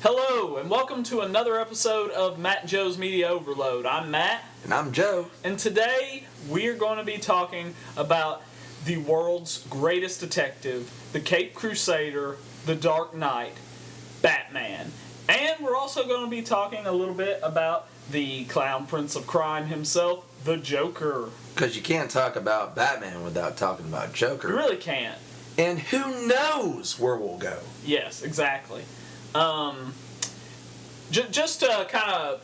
Hello, and welcome to another episode of Matt and Joe's Media Overload. I'm Matt. And I'm Joe. And today we're going to be talking about the world's greatest detective, the Caped Crusader, the Dark Knight, Batman. And we're also going to be talking a little bit about the Clown Prince of Crime himself, the Joker. Because you can't talk about Batman without talking about Joker. You really can't. And who knows where we'll go. Yes, exactly. Just to kind of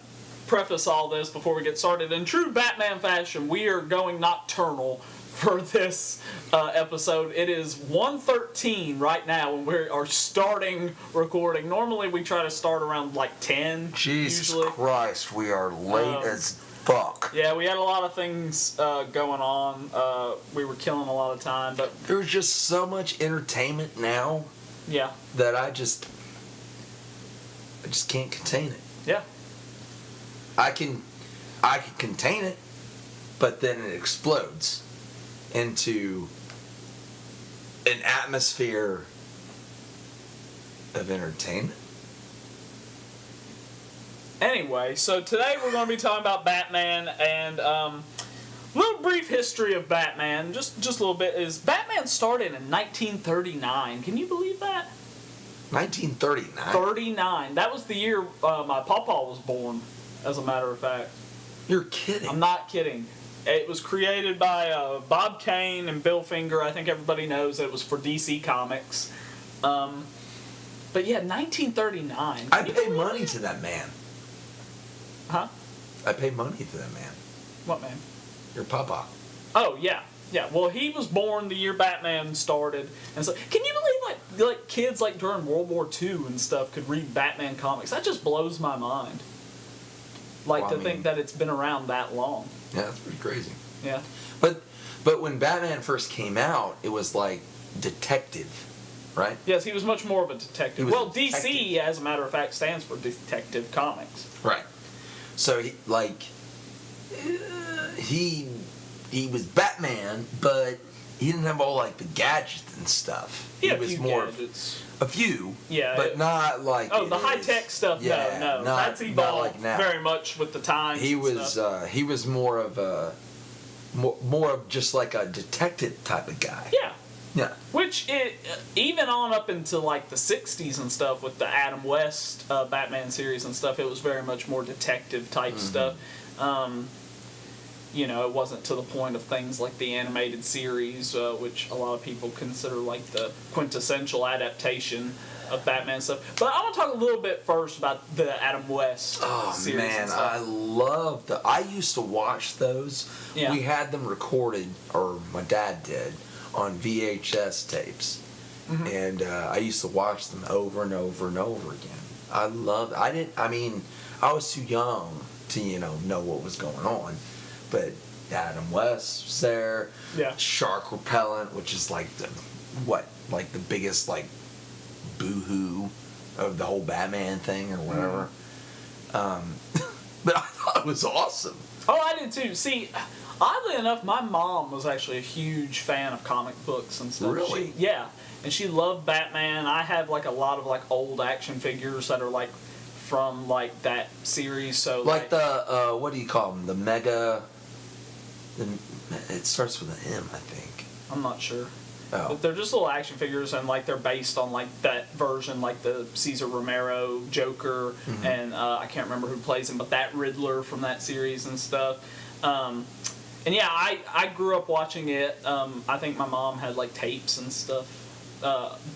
preface all this before we get started, in true Batman fashion, we are going nocturnal for this episode. It is 1:13 right now when we are starting recording. Normally we try to start around like 10. Jesus usually. Christ, we are late as fuck. Yeah, we had a lot of things going on. We were killing a lot of time, but There's just so much entertainment now yeah. that I just can't contain it. Yeah. I can contain it, but then it explodes into an atmosphere of entertainment. Anyway, so today we're going to be talking about Batman and little brief history of Batman. Just a little bit is Batman started in 1939. Can you believe that? 1939. 39. That was the year my pawpaw was born. As a matter of fact, You're kidding. I'm not kidding. It was created by Bob Kane and Bill Finger. I think everybody knows it was for DC Comics. But yeah, 1939. I pay money to that man. Huh? I pay money to that man. What man? Your papa. Oh yeah, yeah. Well, he was born the year Batman started, and so can you believe like kids like during World War II and stuff could read Batman comics? That just blows my mind. Like Well, to think that it's been around that long. Yeah, that's pretty crazy. Yeah. But when Batman first came out, it was like detective, right? Yes, he was much more of a detective. He was Well, a detective. DC, as a matter of fact, stands for Detective Comics. Right. So he was Batman, but he didn't have all like the gadgets and stuff. He had a was few more gadgets. a few. Yeah, But not like Oh, it the high is. tech stuff. Yeah, no. not- That's not evolved like now. very much with the times. He and was stuff. he was more of a more of just like a detective type of guy. Yeah. Yeah. Which even on up into like the 60s and stuff with the Adam West Batman series and stuff, it was very much more detective type stuff. You know, it wasn't to the point of things like the animated series, which a lot of people consider like the quintessential adaptation of Batman stuff. But I want to talk a little bit first about the Adam West Oh series. man, and stuff. I love I used to watch those. Yeah. We had them recorded, or my dad did, on VHS tapes, and I used to watch them over and over and over again. I was too young to know what was going on, but Adam West was there. Yeah. Shark repellent, which is like the biggest like boo-hoo of the whole Batman thing or whatever. But I thought it was awesome. Oh, I did too. See, oddly enough, my mom was actually a huge fan of comic books and stuff. Really? Yeah, and she loved Batman. I have like a lot of like old action figures that are like from like that series. So Like the what do you call them? The Mega. It starts with an M, I think. I'm not sure. Oh. But they're just little action figures, and like they're based on like that version, like the Cesar Romero Joker, and I can't remember who plays him, but that Riddler from that series and stuff. And yeah, I grew up watching it. I think my mom had like tapes and stuff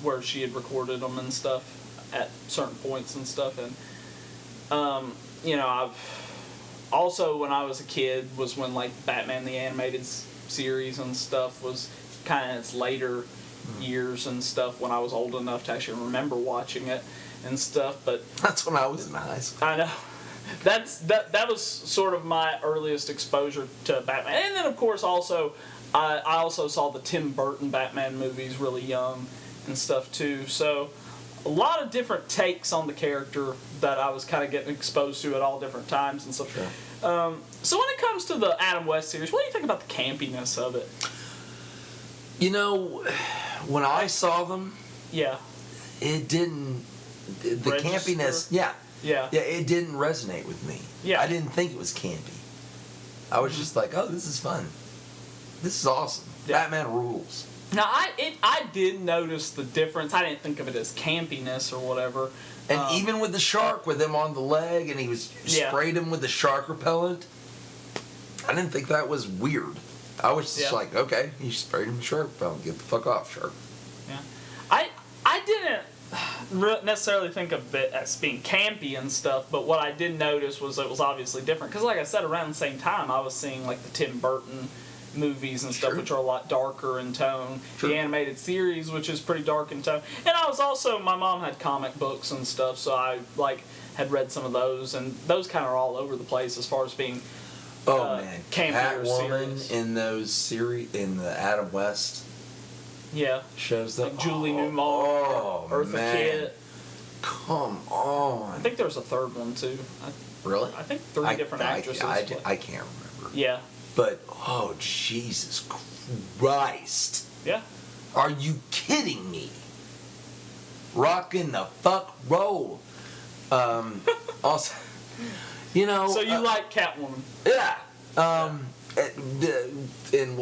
where she had recorded them and stuff at certain points and stuff, and I've also when I was a kid was when like Batman the Animated Series and stuff was kind of its later years and stuff when I was old enough to actually remember watching it and stuff. But That's when I was in high school. I know that was sort of my earliest exposure to Batman, and then of course also I also saw the Tim Burton Batman movies really young and stuff too. So a lot of different takes on the character that I was kind of getting exposed to at all different times and stuff. Sure. So when it comes to the Adam West series, what do you think about the campiness of it? When I saw them, Yeah. it didn't the Register? campiness. Yeah, Yeah. yeah, it didn't resonate with me. Yeah. I didn't think it was campy. I was just like, oh, this is fun. This is awesome. Yeah. Batman rules. Now, I did notice the difference. I didn't think of it as campiness or whatever. And even with the shark, with him on the leg, and he was Yeah. sprayed him with the shark repellent, I didn't think that was weird. I was just Yeah. like, okay, he sprayed him with shark repellent. Get the fuck off, shark. Yeah. I didn't necessarily think of it as being campy and stuff, but what I did notice was it was obviously different. Because, like I said, around the same time, I was seeing like the Tim Burton movies and stuff, Sure. which are a lot darker in tone. Sure. The animated series, which is pretty dark in tone. And I was also, my mom had comic books and stuff, so I like had read some of those, and those kind of are all over the place as far as being Oh man, campier Catwoman series. in those series in the Adam West Yeah, shows, that like Julie Newmar, Eartha man. Kitt. Come on, I think there's a third one too. really? I think three different actresses. I can't remember. Yeah, But oh Jesus Christ, yeah. are you kidding me? Rockin' the fuck roll. Also, you know. So you like Catwoman? Yeah. And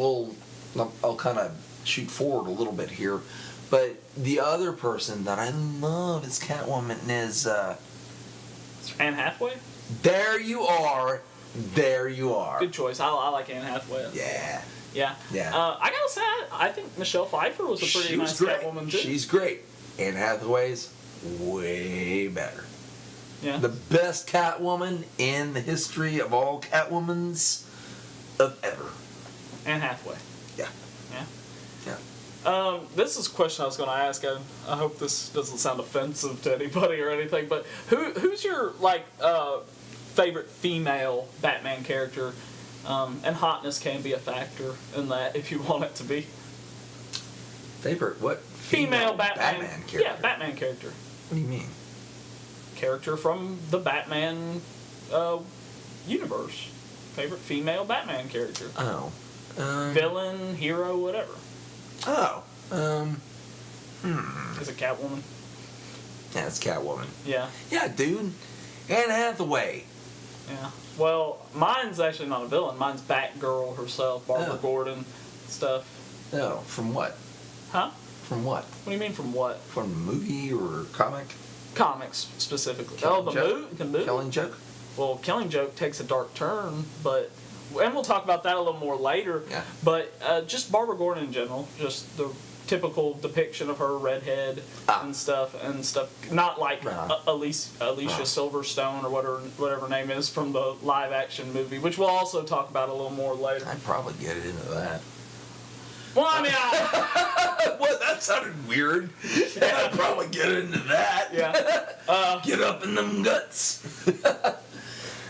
I'll kind of shoot forward a little bit here, but the other person that I love is Catwoman is, Anne Hathaway? there you are. There you are. Good choice. I like Anne Hathaway. Yeah. Yeah. Yeah. I gotta say, I think Michelle Pfeiffer was a pretty She was nice great. Catwoman too. She's great. Anne Hathaway's way better. yeah. The best Catwoman in the history of all Catwomans of ever. Anne Hathaway. Yeah. Yeah. Yeah. This is a question I was going to ask. I hope this doesn't sound offensive to anybody or anything, but who's your favorite female Batman character? And hotness can be a factor in that if you want it to be. Favorite what? Female Batman character. Yeah, Batman character. What do you mean? Character from the Batman universe. Favorite female Batman character. Oh. Villain, hero, whatever. Oh. Is it Catwoman? Yeah, it's Catwoman. Yeah. Yeah, dude. Anne Hathaway. Yeah. Well, mine's actually not a villain. Mine's Batgirl herself, Barbara Oh. Gordon stuff. No, from what? Huh? From what? What do you mean from what? From a movie or comic? Comics specifically. Killing the Joke? movie. Killing Joke? Well, Killing Joke takes a dark turn, and we'll talk about that a little more later. Yeah. But just Barbara Gordon in general, just the typical depiction of her redhead and stuff. Not like Alicia Silverstone or whatever her name is from the live action movie, which we'll also talk about a little more later. I'd probably get into that. Well, I mean, Well, that sounded weird. Yeah, I'd probably get into that. yeah. Get up in them guts.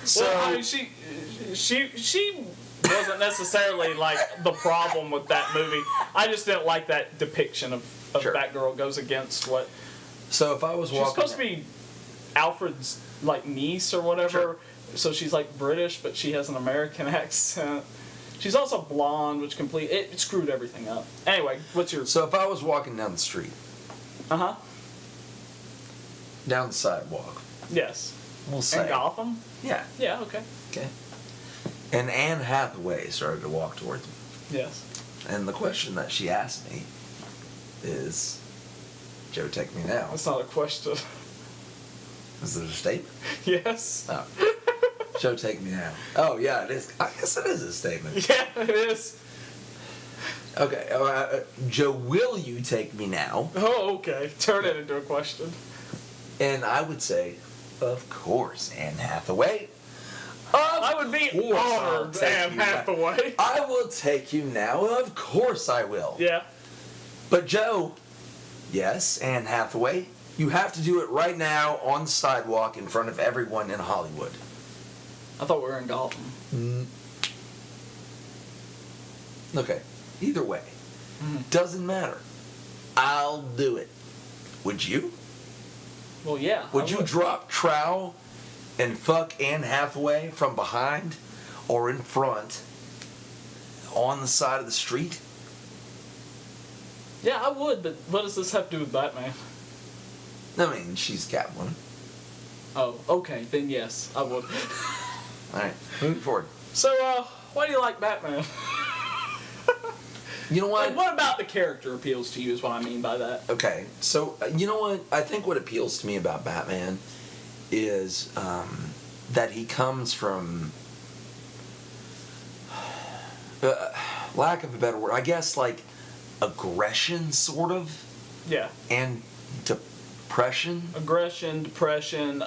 So, Well, I mean, she wasn't necessarily like the problem with that movie. I just didn't like that depiction of Sure. Batgirl goes against what so if I was she's walking, supposed to be Alfred's like niece or whatever. Sure. So she's like British, but she has an American accent. She's also blonde, which it screwed everything up. Anyway, what's your? So if I was walking down the street, Uh-huh. down the sidewalk, Yes. we'll say, In Gotham? yeah, Yeah. Okay. okay, and Anne Hathaway started to walk towards me, Yes. and the question that she asked me is, "Joe, take me now." That's not a question. Is it a statement? Yes. Oh. Joe, take me now. Oh yeah, it is. I guess it is a statement. Yeah, it is. Okay, Joe, will you take me now? Oh, okay. Turn it into a question. And I would say, of course, Anne Hathaway. I would be course I'll honored, take Anne you now. Hathaway. I will take you now. Of course I will. Yeah. But Joe, yes, Anne Hathaway, you have to do it right now on the sidewalk in front of everyone in Hollywood. I thought we were in Gotham. Okay, either way, doesn't matter. I'll do it. Would you? Well, yeah. Would you drop trowel and fuck Anne Hathaway from behind or in front on the side of the street? Yeah, I would, but what does this have to do with Batman? I mean, she's Catwoman. Oh, okay, then yes, I would. All right, moving forward. So, why do you like Batman? You know what? Like, what about the character appeals to you is what I mean by that. Okay, so you know what? I think what appeals to me about Batman is that he comes from, lack of a better word, I guess like aggression, sort of, Yeah. and depression. Aggression, depression,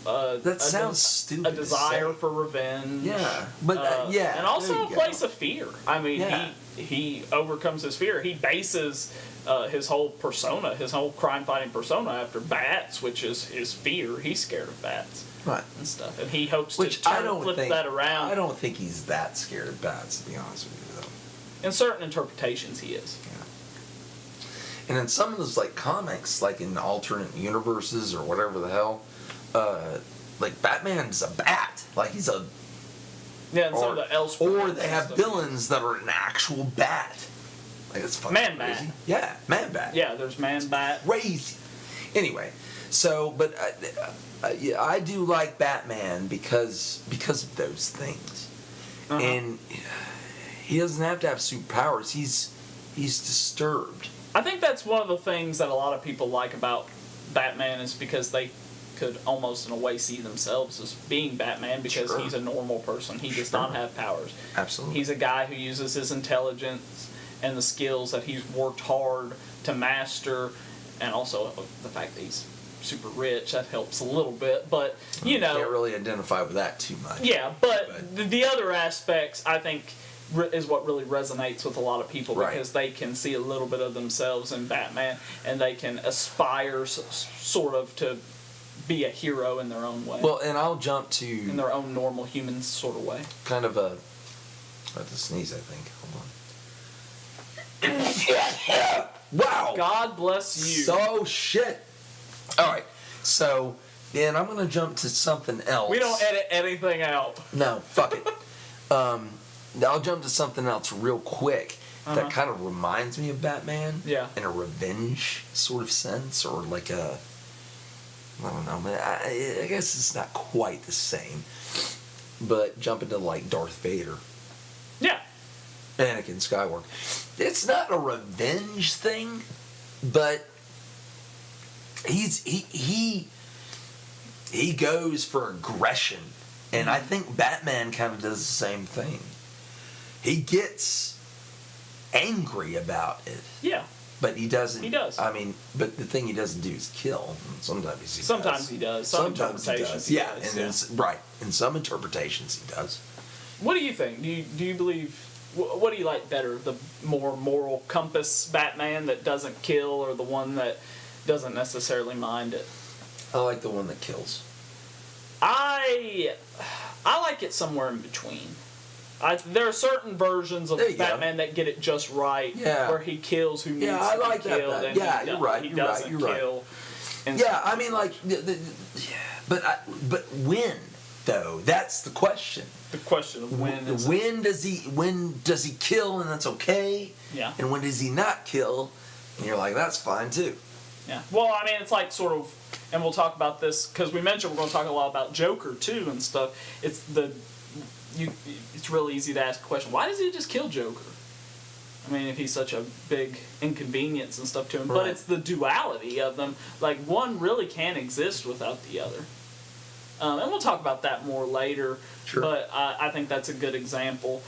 That sounds stupid a to desire say. for revenge. Yeah, but yeah, and also there a you place go. of fear. I mean, Yeah. he overcomes his fear. He bases his whole persona, his whole crime-fighting persona, after bats, which is his fear. He's scared of bats Right. and stuff, and he hopes Which to I don't flip think that around. I don't think he's that scared of bats, to be honest with you, though. In certain interpretations, he is. And in some of those like comics, like in alternate universes or whatever the hell, like Batman's a bat. Like he's a Yeah, and some of the Elseworlds or they and have stuff. villains that are an actual bat. Like it's fucking Man-Bat. crazy. Yeah, man bat. Yeah, there's Man-Bat. Crazy. Anyway, so but yeah, I do like Batman because of those things, Uh-huh. and he doesn't have to have superpowers. He's disturbed. I think that's one of the things that a lot of people like about Batman is because they could almost in a way see themselves as being Batman because Sure. he's a normal person. He does not have powers. Absolutely. He's a guy who uses his intelligence and the skills that he's worked hard to master, and also the fact that he's super rich, that helps a little bit, but you know, Can't really identify with that too much. yeah, but the other aspects I think is what really resonates with a lot of people Right. because they can see a little bit of themselves in Batman and they can aspire sort of to be a hero in their own way. Well, and I'll jump in to their own normal human sort of way. kind of a. I have to sneeze, I think. Hold on. Wow. God bless you. So shit. All right. So then I'm gonna jump to something else. We don't edit anything out. No, fuck it. I'll jump to something else real quick Uh-huh. that kind of reminds me of Batman. Yeah. In a revenge sort of sense, or like a. I don't know, man. I guess it's not quite the same. But jump into like Darth Vader, Yeah. Anakin Skywalker. It's not a revenge thing, but he goes for aggression, and I think Batman kind of does the same thing. He gets angry about it, Yeah. but he doesn't. He does. I mean, but the thing he doesn't do is kill. Sometimes he Sometimes does. he does. Some Sometimes he interpretations does. he Yeah, does, and yeah. it's right. In some interpretations, he does. What do you think? Do you believe? What do you like better? The more moral compass Batman that doesn't kill, or the one that doesn't necessarily mind it? I like the one that kills. I like it somewhere in between. There are certain versions of There you go. Batman that get it just right, Yeah. where he kills who needs I to like be that, killed, Bat. and Yeah, he you're do- right, he you're right, doesn't you're right. kill. And Yeah, I mean, like, but when though? That's the question. the question of when is When does he kill and that's okay? Yeah. And when does he not kill? And you're like, that's fine too. Yeah. Well, I mean, it's like sort of, and we'll talk about this because we mentioned we're going to talk a lot about Joker too and stuff. It's really easy to ask a question. Why does he just kill Joker? I mean, if he's such a big inconvenience and stuff to him, but Right. it's the duality of them. Like one really can't exist without the other. And we'll talk about that more later. Sure. But I think that's a good example.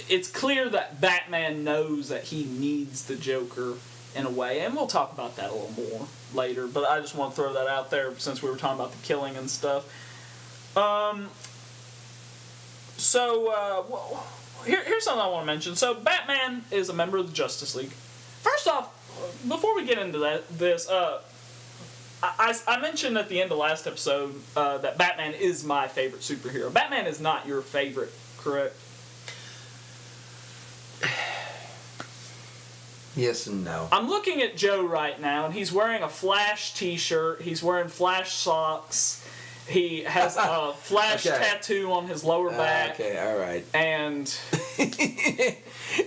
It's clear that Batman knows that he needs the Joker in a way, and we'll talk about that a little more later. But I just want to throw that out there since we were talking about the killing and stuff. Here's something I want to mention. So Batman is a member of the Justice League. First off, before we get into this, I mentioned at the end of last episode that Batman is my favorite superhero. Batman is not your favorite, correct? Yes and no. I'm looking at Joe right now, and he's wearing a Flash t-shirt. He's wearing Flash socks, He has a Flash Okay. tattoo on his lower back, Okay, all right. and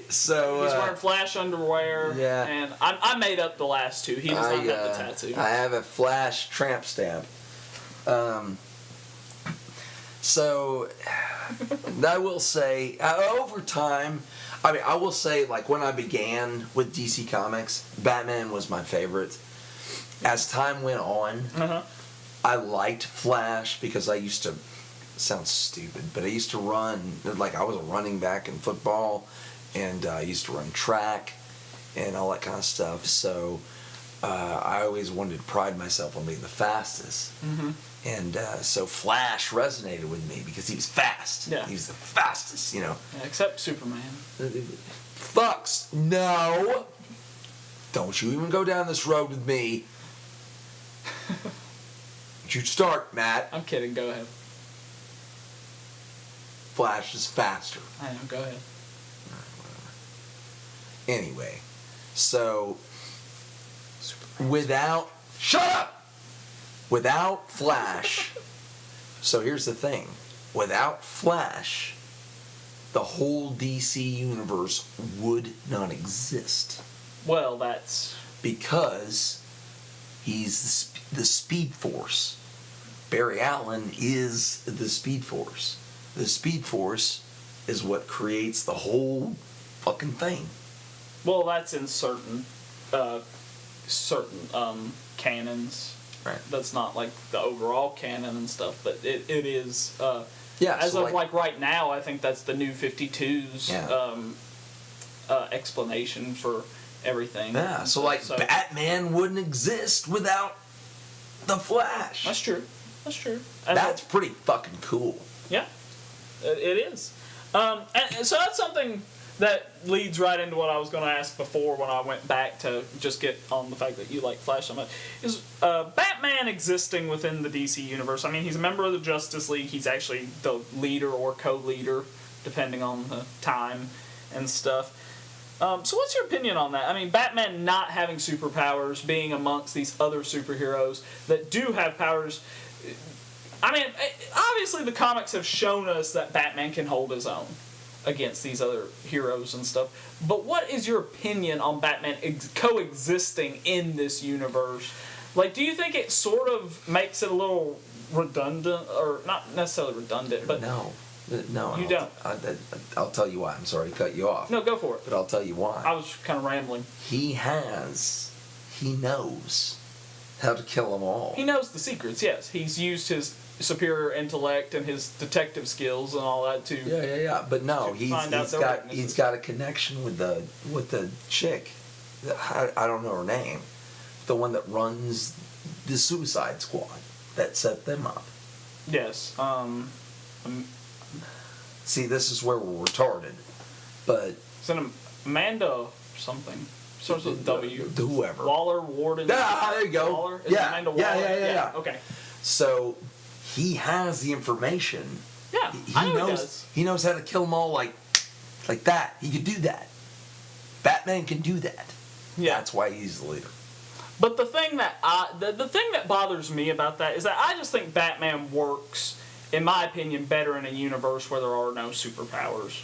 So he's wearing Flash underwear. yeah. And I made up the last two. He does not have the tattoo. I have a Flash tramp stamp. So I will say, over time, I mean, I will say, like, when I began with DC Comics, Batman was my favorite. As time went on, Uh-huh. I liked Flash because I used to, sounds stupid, but I used to run, like, I was a running back in football, and I used to run track and all that kind of stuff. So I always wanted to pride myself on being the fastest. Mm-hmm. And so Flash resonated with me because he was fast. Yeah. He was the fastest, you know. Yeah, except Superman. Fucks. No. Don't you even go down this road with me. You start, Matt. I'm kidding. Go ahead. Flash is faster. I know. Go ahead. Anyway, so without... Shut up! Without Flash... So here's the thing. Without Flash, the whole DC universe would not exist. Well, that's... Because he's the Speed Force. Barry Allen is the Speed Force. The Speed Force is what creates the whole fucking thing. Well, that's in certain canons. Right. That's not like the overall canon and stuff, but it is. Yeah. As so of like right now, I think that's the new 52's Yeah. explanation for everything. yeah. So like Batman wouldn't exist without the Flash. That's true. That's true. That's pretty fucking cool. Yeah, it is. And so that's something that leads right into what I was going to ask before when I went back to just get on the fact that you like Flash so much. Is Batman existing within the DC universe? I mean, he's a member of the Justice League. He's actually the leader or co-leader, depending on the time and stuff. So what's your opinion on that? I mean, Batman not having superpowers, being amongst these other superheroes that do have powers. I mean, obviously the comics have shown us that Batman can hold his own against these other heroes and stuff. But what is your opinion on Batman coexisting in this universe? Like, do you think it sort of makes it a little redundant, or not necessarily redundant, but No. You don't. I'll tell you why. I'm sorry to cut you off. No, go for it. But I'll tell you why. I was kind of rambling. He knows how to kill them all. He knows the secrets. Yes, he's used his superior intellect and his detective skills and all that to. Yeah. But no, to find out their weaknesses. he's got a connection with the chick. I don't know her name. The one that runs the Suicide Squad that set them up. Yes. See, this is where we're retarded. But It's an Amanda something. Starts with W. whoever. Waller, Warden. There you go. Waller? Is Yeah. it Amanda Yeah, Waller? yeah. Okay. So he has the information. Yeah, He I know knows. he does. He knows how to kill them all like that. He could do that. Batman can do that. Yeah. That's why he's the leader. But the thing that the thing that bothers me about that is that I just think Batman works, in my opinion, better in a universe where there are no superpowers.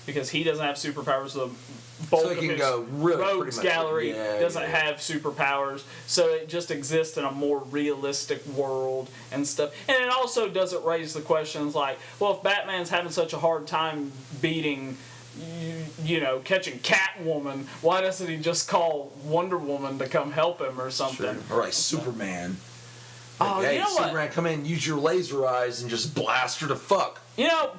Because he doesn't have superpowers. The bulk So he of can his go really rogues pretty much- gallery yeah, doesn't yeah. have superpowers. So it just exists in a more realistic world and stuff. And it also doesn't raise the questions like, well, if Batman's having such a hard time beating, catching Catwoman, why doesn't he just call Wonder Woman to come help him or something? All right, Superman. Oh, Hey, you know what? Superman, come in, use your laser eyes, and just blast her to fuck.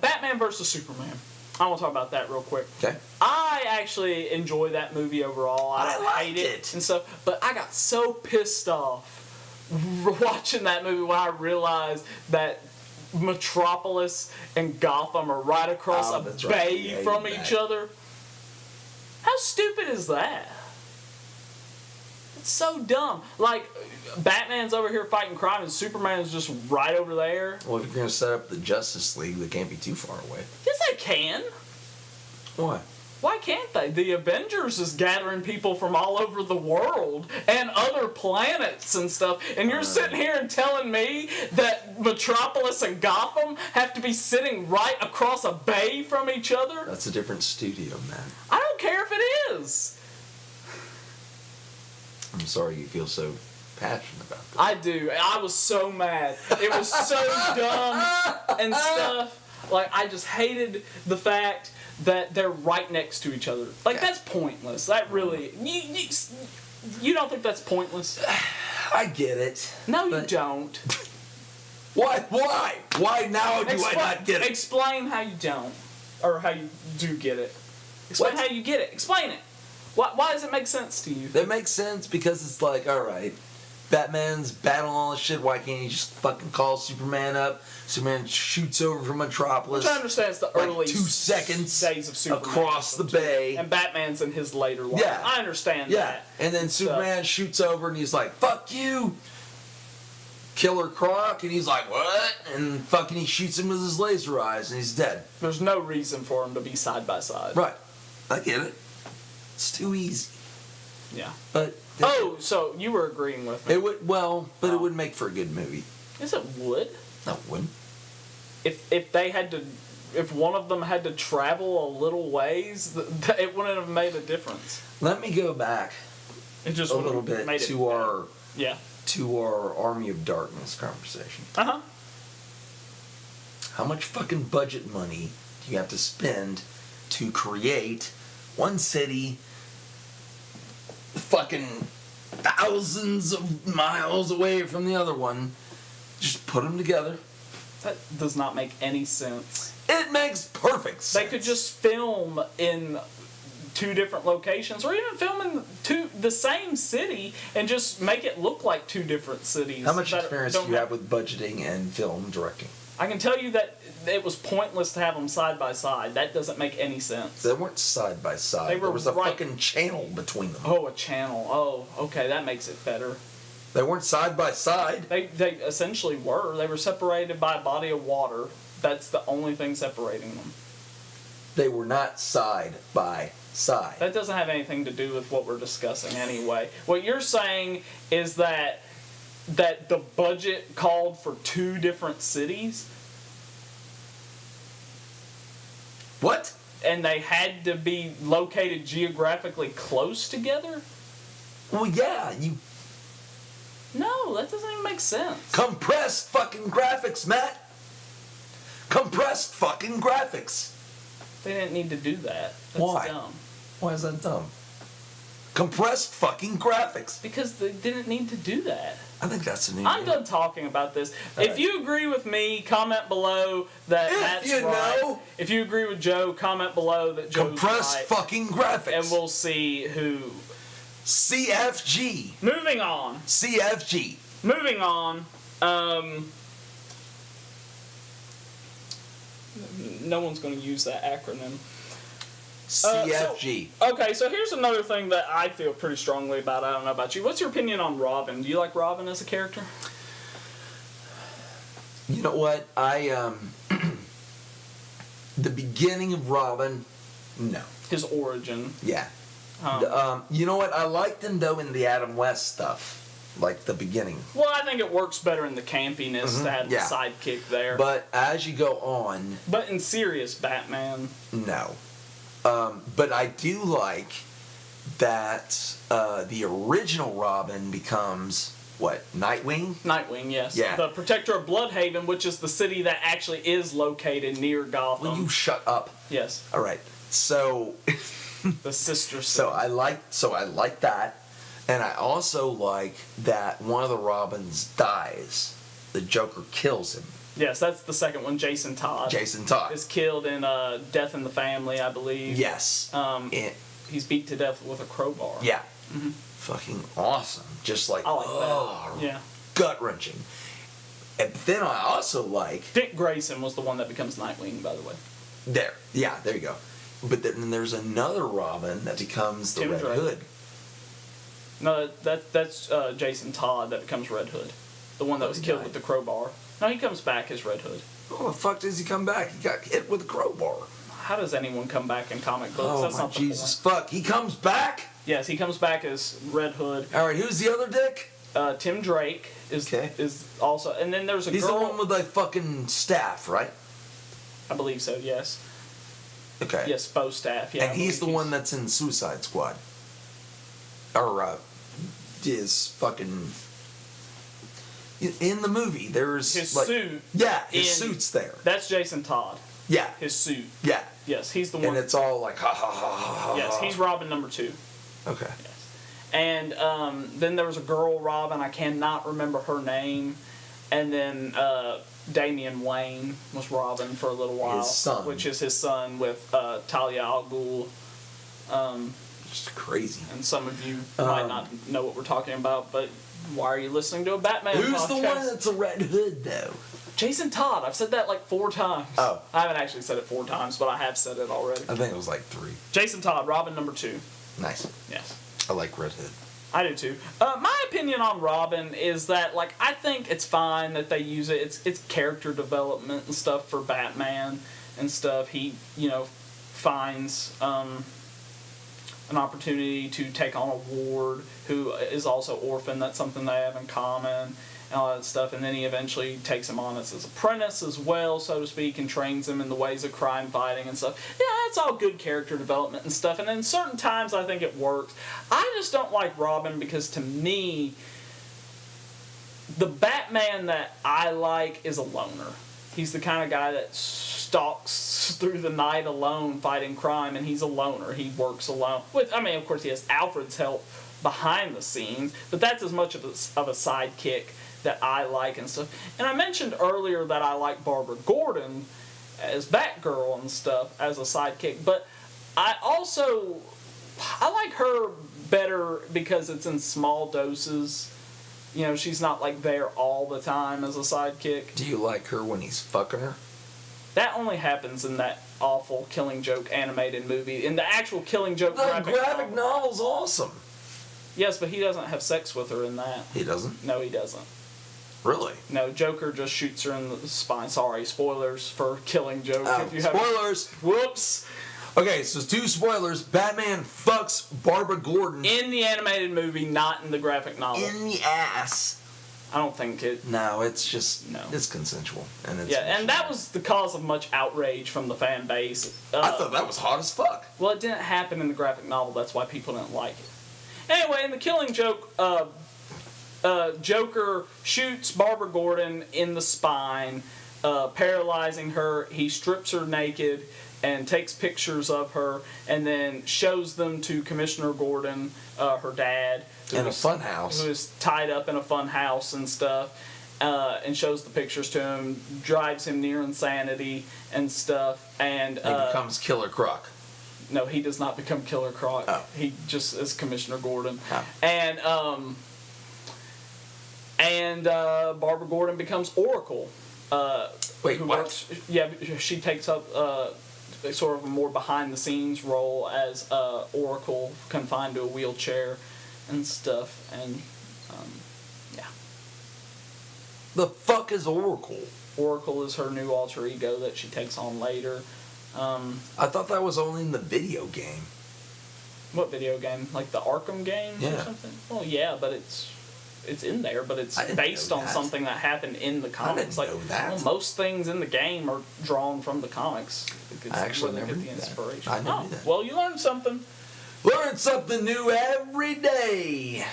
Batman versus Superman. I want to talk about that real quick. Okay. I actually enjoy that movie overall. I don't liked hate it. and stuff, but I got so pissed off watching that movie when I realized that Metropolis and Gotham are right across a that's bay right. Yeah, from you each bet. other. How stupid is that? It's so dumb. Like, Batman's over here fighting crime and Superman's just right over there. Well, if you're going to set up the Justice League, they can't be too far away. Yes, they can. Why? Why can't they? The Avengers is gathering people from all over the world and other planets and stuff, and you're sitting here and telling me that Metropolis and Gotham have to be sitting right across a bay from each other? That's a different studio, man. I don't care if it is. I'm sorry you feel so passionate about this. I do. I was so mad. It was so dumb and stuff. Like, I just hated the fact that they're right next to each other. Like, that's pointless. That really... You don't think that's pointless? I get it. No, you don't. Why? Why now do I not get it? Explain how you don't. Or how you do get it. Explain how you get it. Explain it. Why does it make sense to you? It makes sense because it's like, alright, Batman's battling all this shit, why can't he just fucking call Superman up? Superman shoots over from Metropolis. Which I understand it's the like early 2 seconds days of Superman. across the bay. And Batman's in his later life. Yeah. I understand Yeah. that. And then Superman shoots over and he's like, fuck you, Killer Croc. And he's like, what? And fucking he shoots him with his laser eyes and he's dead. There's no reason for them to be side by side. Right. I get it. It's too easy. Yeah. But Oh, so you were agreeing with me. it would, well, but it would make for a good movie. Yes, it would. No, it wouldn't. If they had to, if one of them had to travel a little ways, it wouldn't have made a difference. Let me go back It just a would little have bit made to our yeah. Army of Darkness conversation. Uh-huh. How much fucking budget money do you have to spend to create one city fucking thousands of miles away from the other one? Just put them together. That does not make any sense. It makes perfect sense. They could just film in 2 different locations, or even film in the same city and just make it look like 2 different cities. How much that experience don't do you have with budgeting and film directing? I can tell you that it was pointless to have them side by side. That doesn't make any sense. They weren't side by side. They were there was a right- fucking channel between them. Oh, a channel. Oh, okay, that makes it better. They weren't side by side. They essentially were. They were separated by a body of water. That's the only thing separating them. They were not side by side. That doesn't have anything to do with what we're discussing anyway. What you're saying is that the budget called for 2 different cities, What? and they had to be located geographically close together? Well, yeah, you No, that doesn't even make sense. compressed fucking graphics, Matt. Compressed fucking graphics. They didn't need to do that. That's Why? dumb. Why is that dumb? Compressed fucking graphics. Because they didn't need to do that. I think that's a new. I'm done talking about this. All If right. you agree with me, comment below that If Matt's you right. know. If you agree with Joe, comment below that Joe's Compressed right. fucking graphics. And we'll see who. CFG. Moving on. CFG. Moving on. No one's going to use that acronym. CFG. Okay, so here's another thing that I feel pretty strongly about. I don't know about you. What's your opinion on Robin? Do you like Robin as a character? You know what? The beginning of Robin, no. His origin. Yeah. You know what? I liked him though in the Adam West stuff, like the beginning. Well, I think it works better in the campiness to have yeah. the sidekick there. But as you go on, But in serious Batman, no. But I do like that the original Robin becomes what? Nightwing? Nightwing, yes. Yeah. The protector of Bloodhaven, which is the city that actually is located near Gotham. Will you shut up? Yes. All right. So The sister city. So I like that, and I also like that one of the Robins dies. The Joker kills him. Yes, that's the second one. Jason Todd. Jason Todd. Is killed in Death in the Family, I believe. Yes. He's beat to death with a crowbar. Yeah. Fucking awesome. Just like, I like that. Yeah. gut wrenching. And then I also like Dick Grayson was the one that becomes Nightwing, by the way. there you go. But then there's another Robin that becomes the Tim Red Drake. Hood. No, that's Jason Todd that becomes Red Hood. The one that was he killed died. with the crowbar. No, he comes back as Red Hood. Oh, the fuck does he come back? He got hit with a crowbar. how does anyone come back in comic books? Oh, That's my not the Jesus. point. Fuck. He comes back? Yes, he comes back as Red Hood. All right, who's the other dick? Tim Drake is Okay. also, and then there's a He's girl. the one with the fucking staff, right? I believe so. Yes. Okay. Yes, Bo Staff. Yeah. And I he's the believe one that's in Suicide Squad. Or, is fucking... In the movie, there's... His like, suit. Yeah, his in- suit's there. That's Jason Todd. Yeah, His suit. yeah. Yes, he's the one. And it's all like, ha, ha, ha, ha, ha. Yes, he's Robin number 2. Okay. Yes. And then there was a girl Robin. I cannot remember her name. And then Damian Wayne was Robin for a little while. His son. Which is his son with Talia al Ghul. Just crazy. And some of you might not know what we're talking about, but why are you listening to a Batman Who's podcast? the one that's a Red Hood, though? Jason Todd. I've said that like 4 times. Oh. I haven't actually said it 4 times, but I have said it already. I think it was like 3. Jason Todd, Robin number 2. Nice. Yes. I like Red Hood. I do too. My opinion on Robin is that, like, I think it's fine that they use it. It's character development and stuff for Batman and stuff. He, finds an opportunity to take on a ward who is also orphaned. That's something they have in common and all that stuff. And then he eventually takes him on as his apprentice as well, so to speak, and trains him in the ways of crime fighting and stuff. Yeah, it's all good character development and stuff. And then certain times I think it works. I just don't like Robin because, to me, the Batman that I like is a loner. He's the kind of guy that stalks through the night alone fighting crime, and he's a loner. He works alone. Of course, he has Alfred's help behind the scenes, but that's as much of a sidekick that I like and stuff. And I mentioned earlier that I like Barbara Gordon as Batgirl and stuff as a sidekick, but I like her better because it's in small doses. She's not like there all the time as a sidekick. Do you like her when he's fucking her? That only happens in that awful Killing Joke animated movie. In the actual Killing Joke The graphic novel's awesome. Yes, but he doesn't have sex with her in that. He doesn't? No, he doesn't. Really? No, Joker just shoots her in the spine. Sorry, spoilers for Killing Joke. Oh, if you haven't- spoilers! Whoops! Okay, so 2 spoilers. Batman fucks Barbara Gordon In the animated movie, not in the graphic novel. in the ass. I don't think it... No, it's just... No. It's consensual. And and that was the cause of much outrage from the fan base. I thought that was hot as fuck. Well, it didn't happen in the graphic novel. That's why people didn't like it. Anyway, in the Killing Joke, Joker shoots Barbara Gordon in the spine, paralyzing her. He strips her naked and takes pictures of her and then shows them to Commissioner Gordon, her dad. In a fun house. Who is tied up in a fun house and stuff. And shows the pictures to him, drives him near insanity and stuff. And He becomes Killer Croc. no, he does not become Killer Croc. Oh. He just is Commissioner Gordon. Oh. And Barbara Gordon becomes Oracle. Wait, who what? works- yeah, she takes up sort of a more behind-the-scenes role as Oracle, confined to a wheelchair and stuff. And yeah, The fuck is Oracle? Oracle is her new alter ego that she takes on later. I thought that was only in the video game. What video game? Like the Arkham games or Yeah. something? Well, yeah, but it's in there, but it's I didn't based know on that. something that happened in the comics. didn't know that. Well, most things in the game are drawn from the comics. It's I actually where they never get the knew that. inspiration. I never knew that. Well, you learned something. Learn something new every day.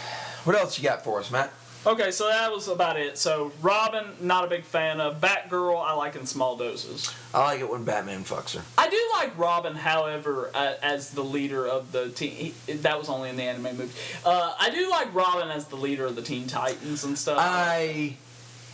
What else you got for us, Matt? Okay, so that was about it. So Robin, not a big fan of. Batgirl, I like in small doses. I like it when Batman fucks her. I do like Robin, however, as the leader of the team. That was only in the anime movie. I do like Robin as the leader of the Teen Titans and stuff. I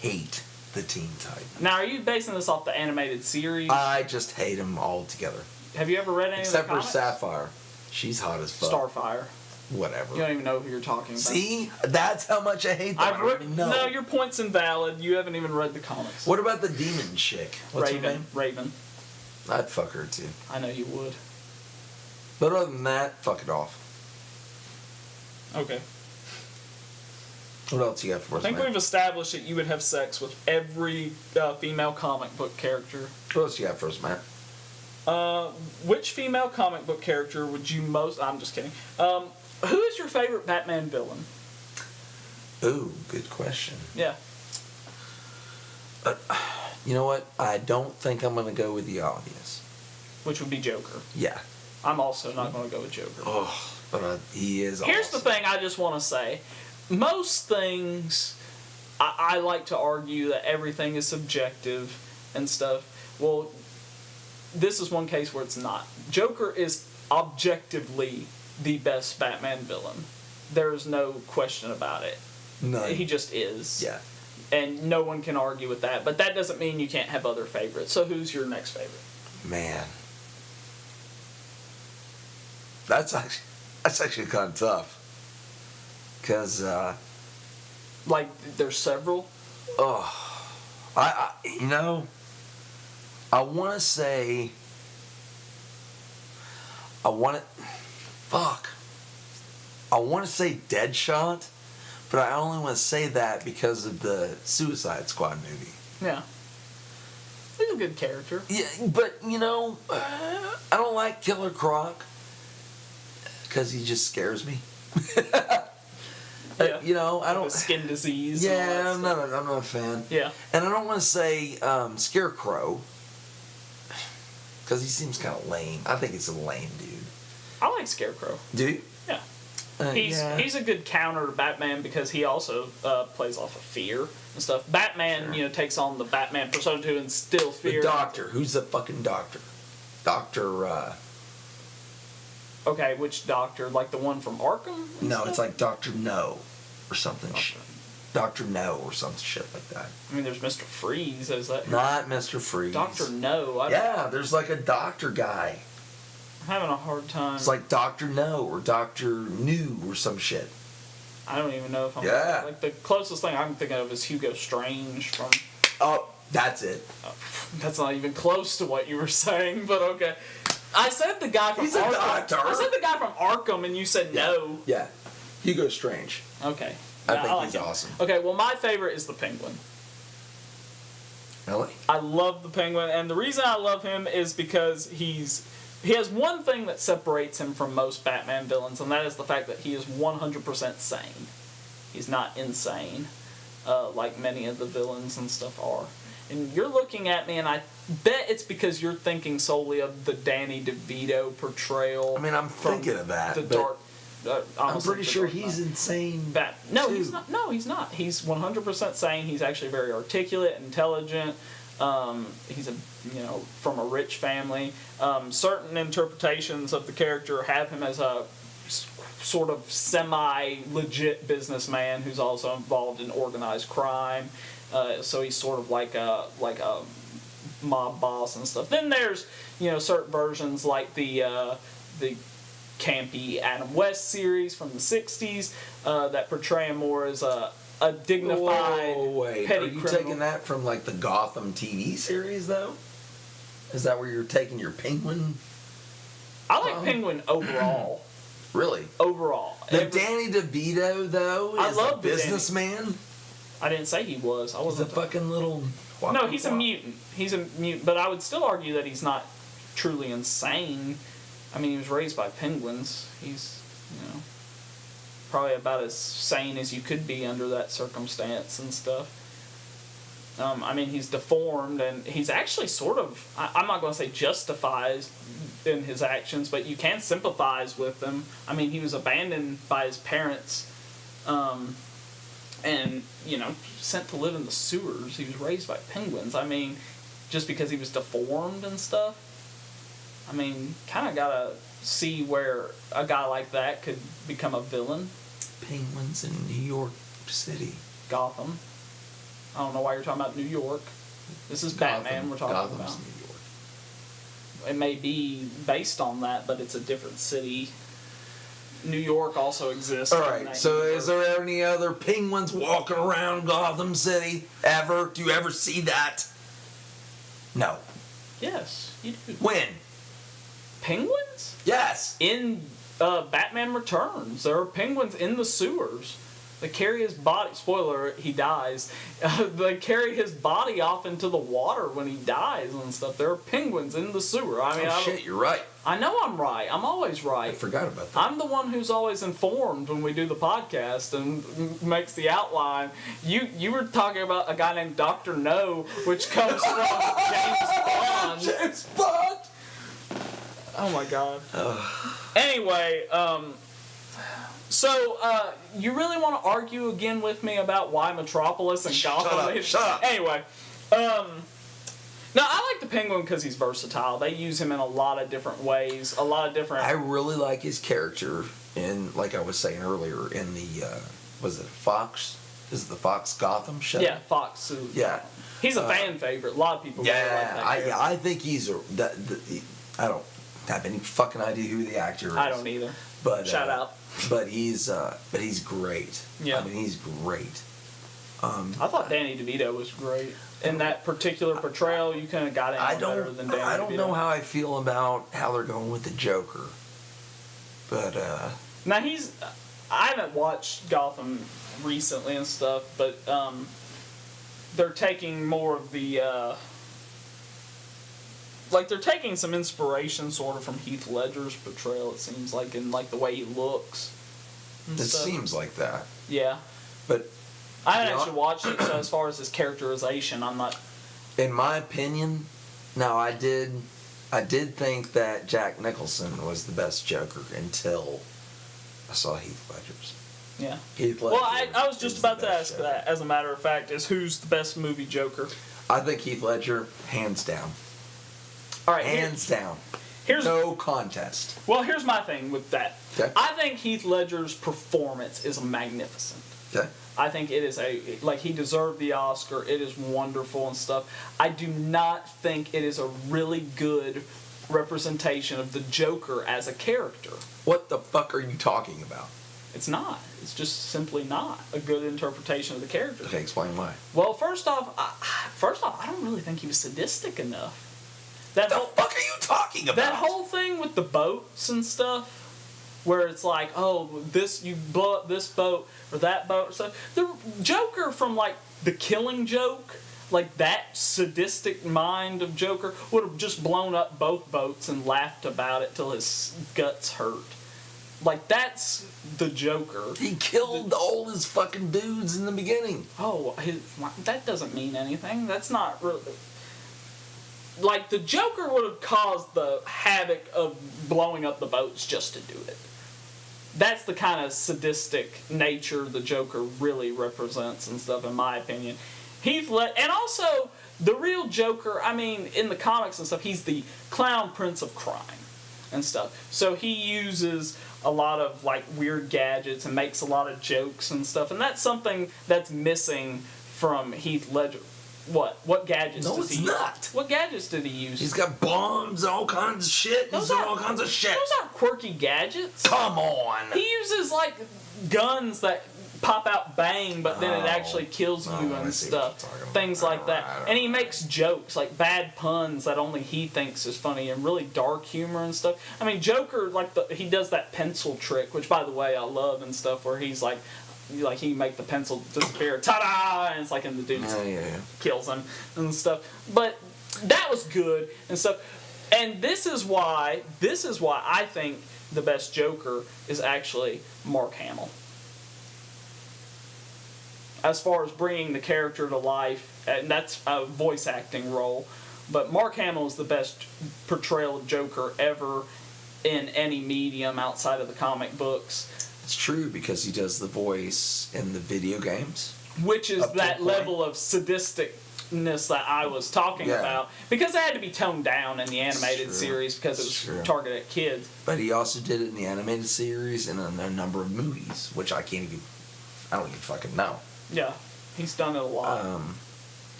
hate the Teen Titans. Now, are you basing this off the animated series? I just hate them all together. Have you ever read any Except of for the comics? Sapphire. She's hot as fuck. Starfire. Whatever. You don't even know who you're talking about. See? That's how much I hate them. I've I don't even know. No, your point's invalid. You haven't even read the comics. What about the demon chick? What's her name? Raven. I'd fuck her too. I know you would. But other than that, fuck it off. Okay. What else you got for I us, think man? we've established that you would have sex with every female comic book character. What else you got for us, Matt? Which female comic book character would you most... I'm just kidding. Who is your favorite Batman villain? Ooh, good question. Yeah. You know what? I don't think I'm going to go with the obvious. Which would be Joker. Yeah. I'm also not going to go with Joker. Oh, but he is Here's awesome. the thing I just want to say. Most things, I like to argue that everything is subjective and stuff. Well, this is one case where it's not. Joker is objectively the best Batman villain. There is no question about it. No. He just is. Yeah. And no one can argue with that. But that doesn't mean you can't have other favorites. So who's your next favorite? Man. That's actually kind of tough. Because, Like, there's several? I you know, I want to say, I want to say Deadshot, but I only want to say that because of the Suicide Squad movie. Yeah. He's a good character. Yeah, but, you know, I don't like Killer Croc because he just scares me. Yeah. You know, I The don't... skin disease. and all Yeah, that I'm stuff. not a fan. Yeah. And I don't want to say Scarecrow because he seems kind of lame. I think he's a lame dude. I like Scarecrow. Do you? Yeah. Yeah. He's a good counter to Batman because he also plays off of fear and stuff. Batman, Sure. you know, takes on the Batman persona to instill The fear. doctor. Who's the fucking doctor? Okay, which doctor? Like the one from Arkham? and No, stuff? it's like Dr. No or something. Okay. Dr. No or some shit like that. I mean, there's Mr. Freeze. Is that Not Mr. Freeze. Doctor No? Yeah, there's like a doctor guy. I'm having a hard time. It's like Dr. No or Dr. New or some shit. I don't even know if I'm. Yeah. Like the closest thing I'm thinking of is Hugo Strange from. Oh, that's it. That's not even close to what you were saying, but okay. I said the guy from He's a Arkham. doctor. I said the guy from Arkham, and you said no. Yeah. Hugo Strange. Okay. I Yeah, think like he's him. awesome. Okay, well, my favorite is the Penguin. Really? I love the Penguin, and the reason I love him is because he has one thing that separates him from most Batman villains, and that is the fact that he is 100% sane. He's not insane, like many of the villains and stuff are. And you're looking at me, and I bet it's because you're thinking solely of the Danny DeVito portrayal. I mean, I'm from thinking of that, The but dark. I'm honestly, pretty The sure Dark he's Knight. insane. No, too. he's not. No, he's not. He's 100% sane. He's actually very articulate, intelligent. He's from a rich family. Certain interpretations of the character have him as a sort of semi-legit businessman who's also involved in organized crime. So he's sort of like a mob boss and stuff. Then there's certain versions like the campy Adam West series from the 60s that portray him more as a dignified Wait, petty are you criminal. taking that from like the Gotham TV series though? Is that where you're taking your Penguin? I like Penguin overall. Really? Overall. The Danny DeVito though I is love a the Danny. businessman. I didn't say he was. I He's a wasn't. fucking little. No, he's a mutant. He's a mutant, but I would still argue that he's not truly insane. I mean, he was raised by penguins. He's, probably about as sane as you could be under that circumstance and stuff. I mean, he's deformed, and he's actually sort of, I'm not going to say justifies in his actions, but you can sympathize with him. I mean, he was abandoned by his parents, and, sent to live in the sewers. He was raised by penguins. I mean, just because he was deformed and stuff. I mean, kind of got to see where a guy like that could become a villain. Penguins in New York City. Gotham. I don't know why you're talking about New York. This is Batman we're talking Gotham's about. New York. It may be based on that, but it's a different city. New York also exists. All in right. that So, universe. is there any other penguins walking around Gotham City ever? Do you ever see that? No. Yes, you do. When? Penguins? Yes. In Batman Returns, there are penguins in the sewers. they carry his body. Spoiler: alert, he dies. They carry his body off into the water when he dies and stuff. There are penguins in the sewer. I mean, Shit, you're right. I know I'm right. I'm always right. I forgot about that. I'm the one who's always informed when we do the podcast and makes the outline. You were talking about a guy named Dr. No, which comes from James Bond. James Bond! Oh my god. Anyway, so you really want to argue again with me about why Metropolis and Gotham? Shut up. Anyway, now I like the Penguin because he's versatile. They use him in a lot of different ways, a lot of different. I really like his character in, like I was saying earlier, in the, was it Fox? Is it the Fox Gotham show? Yeah, Fox. Yeah. He's a fan favorite. A lot of people really like that character. I think he's I don't have any fucking idea who the actor is. I don't either. But shout out. But he's great. Yeah. I mean, he's great. I thought Danny DeVito was great in that particular portrayal. You kind of got him better than Danny DeVito. I don't know how I feel about how they're going with the Joker. But now I haven't watched Gotham recently and stuff, but they're taking more of the they're taking some inspiration sort of from Heath Ledger's portrayal. It seems like, in like the way he looks. It seems like that. Yeah, but I haven't actually watched it, so as far as his characterization, I'm not. In my opinion, now I did think that Jack Nicholson was the best Joker until I saw Heath Ledger's. Yeah. Heath Ledger. Well, I was just about to ask that. As a matter of fact, is who's the best movie Joker? I think Heath Ledger, hands down. All right, hands down. Here's no contest. Well, here's my thing with that. Okay. I think Heath Ledger's performance is magnificent. Okay. I think it is he deserved the Oscar. It is wonderful and stuff. I do not think it is a really good representation of the Joker as a character. What the fuck are you talking about? It's not. It's just simply not a good interpretation of the character. Okay, explain why. Well, first off, I don't really think he was sadistic enough. What the fuck are you talking about? That whole thing with the boats and stuff, where it's like, oh, you blow up this boat or that boat or stuff. The Joker from like The Killing Joke, like that sadistic mind of Joker, would have just blown up both boats and laughed about it till his guts hurt. Like, that's the Joker. He killed all his fucking dudes in the beginning. Oh, that doesn't mean anything. That's not really. Like, the Joker would have caused the havoc of blowing up the boats just to do it. That's the kind of sadistic nature the Joker really represents and stuff, in my opinion. And also, the real Joker, I mean, in the comics and stuff, he's the clown prince of crime and stuff. So he uses a lot of, like, weird gadgets and makes a lot of jokes and stuff. And that's something that's missing from Heath Ledger. What gadgets does he use? No, it's not. What gadgets did he use? He's got bombs and all kinds of shit. Those aren't quirky gadgets. Come on. He uses, like, guns that pop out bang, but then it actually kills you and stuff. Things like that. And he makes jokes, like bad puns that only he thinks is funny, and really dark humor and stuff. I mean, Joker, he does that pencil trick, which, by the way, I love and stuff, where he's like he can make the pencil disappear, ta-da, and it's like, and the dude kills him and stuff. But that was good and stuff. And this is why I think the best Joker is actually Mark Hamill. As far as bringing the character to life, and that's a voice acting role, but Mark Hamill is the best portrayal of Joker ever in any medium outside of the comic books. It's true, because he does the voice in the video games. Which is that level of sadisticness that I was talking about. Because it had to be toned down in the animated series because it was targeted at kids. But he also did it in the animated series and in a number of movies, which I don't even fucking know. Yeah, he's done it a lot.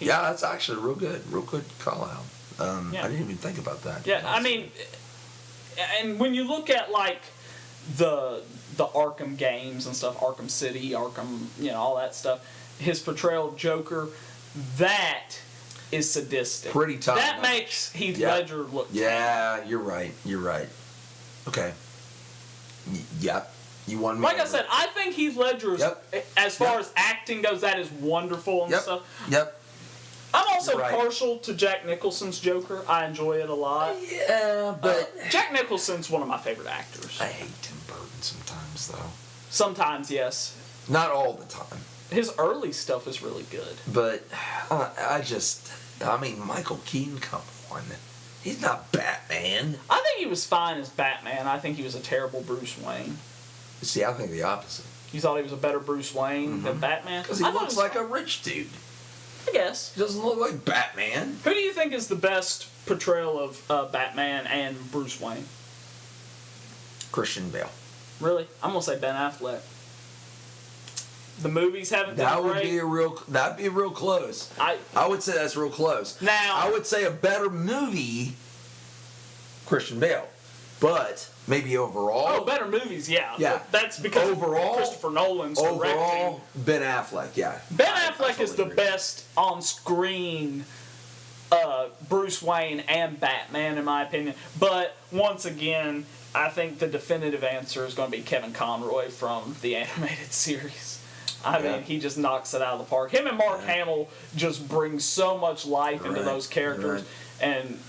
That's actually real good call out. I didn't even think about that. Yeah, I mean, and when you look at like the Arkham games and stuff, Arkham City, Arkham, all that stuff, his portrayal of Joker, that is sadistic. Pretty top That notch. makes Heath Ledger look. Yeah, you're right. Okay. Yep. You won me. Like I over. said, I think Heath Ledger, Yep. as far as acting goes, that is wonderful and Yep. stuff. Yep. I'm also You're right. partial to Jack Nicholson's Joker. I enjoy it a lot. Yeah, but Jack Nicholson's one of my favorite actors. I hate Tim Burton sometimes, though. Sometimes, yes. Not all the time, His early stuff is really good. but I mean, Michael Keaton, come on. He's not Batman. I think he was fine as Batman. I think he was a terrible Bruce Wayne. See, I think the opposite. You thought he was a better Bruce Wayne than Batman? Because he I thought looks he was like a rich dude. I guess. He doesn't look like Batman. Who do you think is the best portrayal of Batman and Bruce Wayne? Christian Bale. Really? I'm gonna say Ben Affleck. The movies haven't been That would great. that'd be real close. I would say that's real close. Now- I would say a better movie, Christian Bale, but maybe overall. Oh, better movies, yeah. Yeah. But that's because Overall- Christopher Nolan's directing. Overall, Ben Affleck. Yeah. Ben I Affleck is the totally agree. best on-screen Bruce Wayne and Batman, in my opinion. But once again, I think the definitive answer is going to be Kevin Conroy from the animated series. I Yeah. mean, he just knocks it out of the park. Him and Mark Hamill just bring so much life into Right, those characters. right. And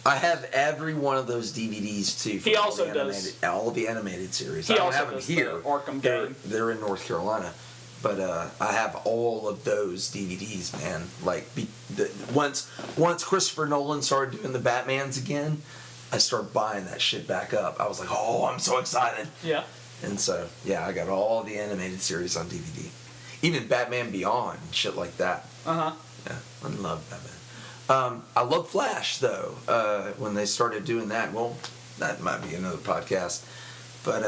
I have every one of those DVDs too. He also does- all the animated series. He I don't also have them does the here. Arkham they're, game. they're in North Carolina, but I have all of those DVDs, man. Like once Christopher Nolan started doing the Batmans again, I started buying that shit back up. I was like, oh, I'm so excited. yeah. And so yeah, I got all the animated series on DVD, even Batman Beyond and shit like that. Uh-huh. Yeah, I love Batman. I love Flash though. When they started doing that, well, that might be another podcast. But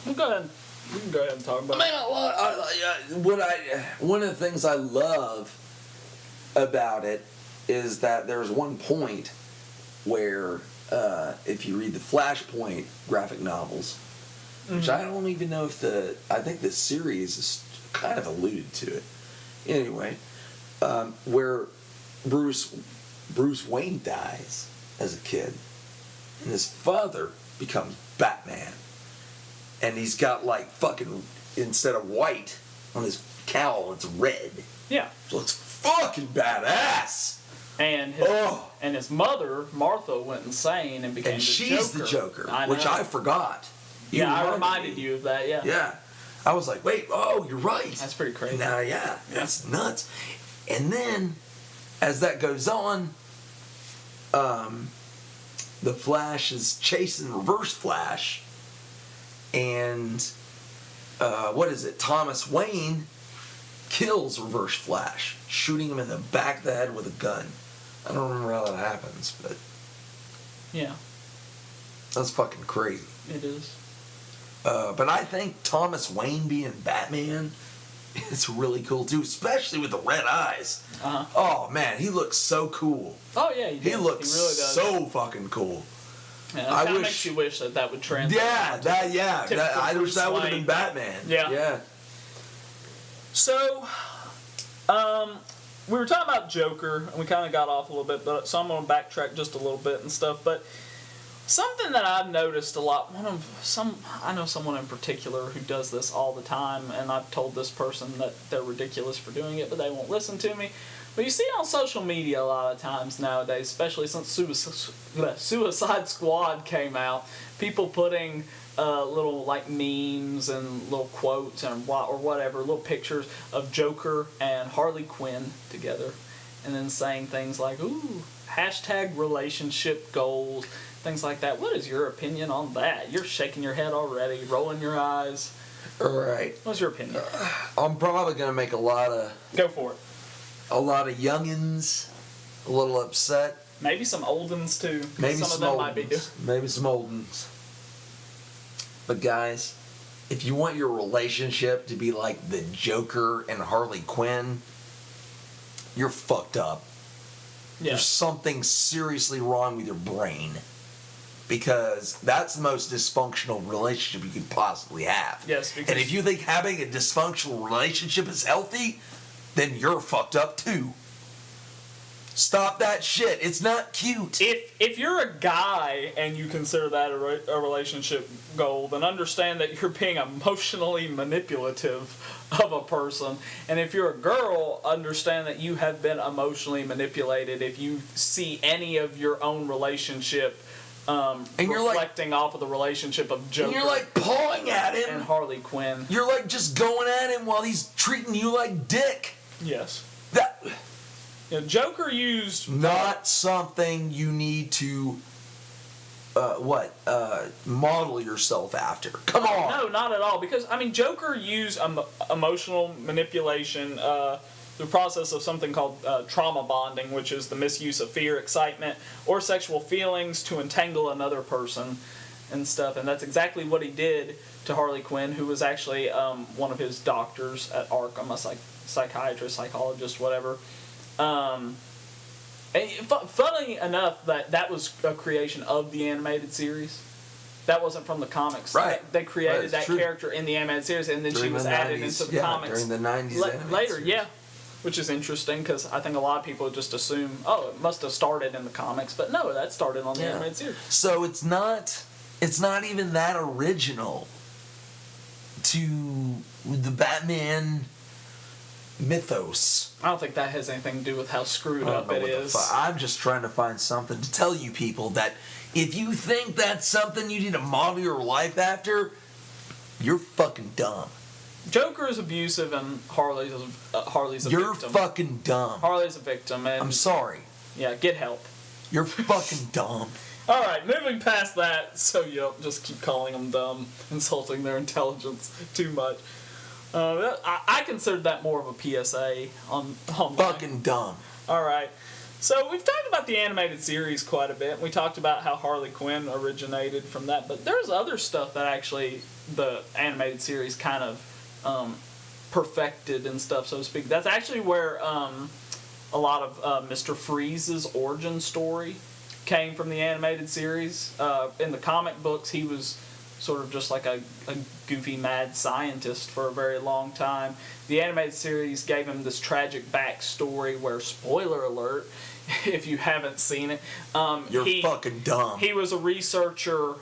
We'll go ahead. We can go ahead and talk about it. one of the things I love about it is that there's one point where if you read the Flashpoint graphic novels, which I don't even know if I think the series is kind of alluded to it. Anyway, where Bruce Wayne dies as a kid, and his father becomes Batman, and he's got like fucking, instead of white on his cowl, it's red. Yeah. It looks fucking badass. And his mother, Martha, went insane and became And the she's Joker. the Joker, I which know. I forgot. Yeah, I reminded you of that, yeah. Yeah. I was like, wait, oh, you're right. That's pretty crazy. Now, yeah, that's nuts. And then, as that goes on, the Flash is chasing Reverse Flash, and what is it? Thomas Wayne kills Reverse Flash, shooting him in the back of the head with a gun. I don't remember how that happens, but Yeah, that's fucking crazy. it is. But I think Thomas Wayne being Batman is really cool too, especially with the red eyes. Uh-huh. Oh man, he looks so cool. Oh, yeah, He looks He really does. so fucking cool. Yeah, I it kind of wish- makes you wish that would translate. Typical I wish that would have Bruce been Batman. Yeah. Yeah. So, we were talking about Joker, and we kind of got off a little bit, so I'm going to backtrack just a little bit and stuff. But something that I've noticed a lot, I know someone in particular who does this all the time, and I've told this person that they're ridiculous for doing it, but they won't listen to me. But you see on social media a lot of times nowadays, especially since Suicide Squad came out, people putting little like memes and little quotes and or whatever, little pictures of Joker and Harley Quinn together, and then saying things like, ooh, hashtag relationship goals, things like that. What is your opinion on that? You're shaking your head already, rolling your eyes. All right. What's your opinion? I'm probably gonna make a lot of Go for it. youngins a little upset. Maybe some old ones too. Maybe some some of them old might be doing. ones. Maybe some old ones. But guys, if you want your relationship to be like the Joker and Harley Quinn, you're fucked up. Yeah. There's something seriously wrong with your brain. Because that's the most dysfunctional relationship you could possibly have. Yes, because And if you think having a dysfunctional relationship is healthy, then you're fucked up too. Stop that shit. It's not cute. If you're a guy and you consider that a relationship goal, then understand that you're being emotionally manipulative of a person. And if you're a girl, understand that you have been emotionally manipulated if you see any of your own relationship and you're reflecting off of the relationship of Joker. And you're like pawing at him. And Harley Quinn. You're like just going at him while he's treating you like dick. Yes. That... Joker used... Not something you need to, model yourself after. Come on. No, not at all. Because, Joker used emotional manipulation, the process of something called trauma bonding, which is the misuse of fear, excitement, or sexual feelings to entangle another person and stuff. And that's exactly what he did to Harley Quinn, who was actually one of his doctors at Arkham, a psychiatrist, psychologist, whatever. Funny enough, that was a creation of the animated series. That wasn't from the comics. Right. They created that true. character in the animated series, and then During she was the added 90s, into the comics. During the 90s Later, series. yeah. Which is interesting, because I think a lot of people just assume, oh, it must have started in the comics. But no, that started on the animated series. So it's not even that original to the Batman mythos. I don't think that has anything to do with how screwed up it is. I'm just trying to find something to tell you people that if you think that's something you need to model your life after, you're fucking dumb. Joker is abusive and Harley's a You're victim. fucking dumb. Harley's a victim. And I'm sorry. Yeah, get help. You're fucking dumb. All right, moving past that, so you don't just keep calling them dumb, insulting their intelligence too much. I considered that more of a PSA on fucking dumb. All right. So we've talked about the animated series quite a bit. We talked about how Harley Quinn originated from that, but there's other stuff that actually the animated series kind of perfected and stuff, so to speak. That's actually where a lot of Mr. Freeze's origin story came from the animated series. In the comic books, he was sort of just like a goofy mad scientist for a very long time. The animated series gave him this tragic backstory where, spoiler alert, if you haven't seen it, you're fucking dumb. He was a researcher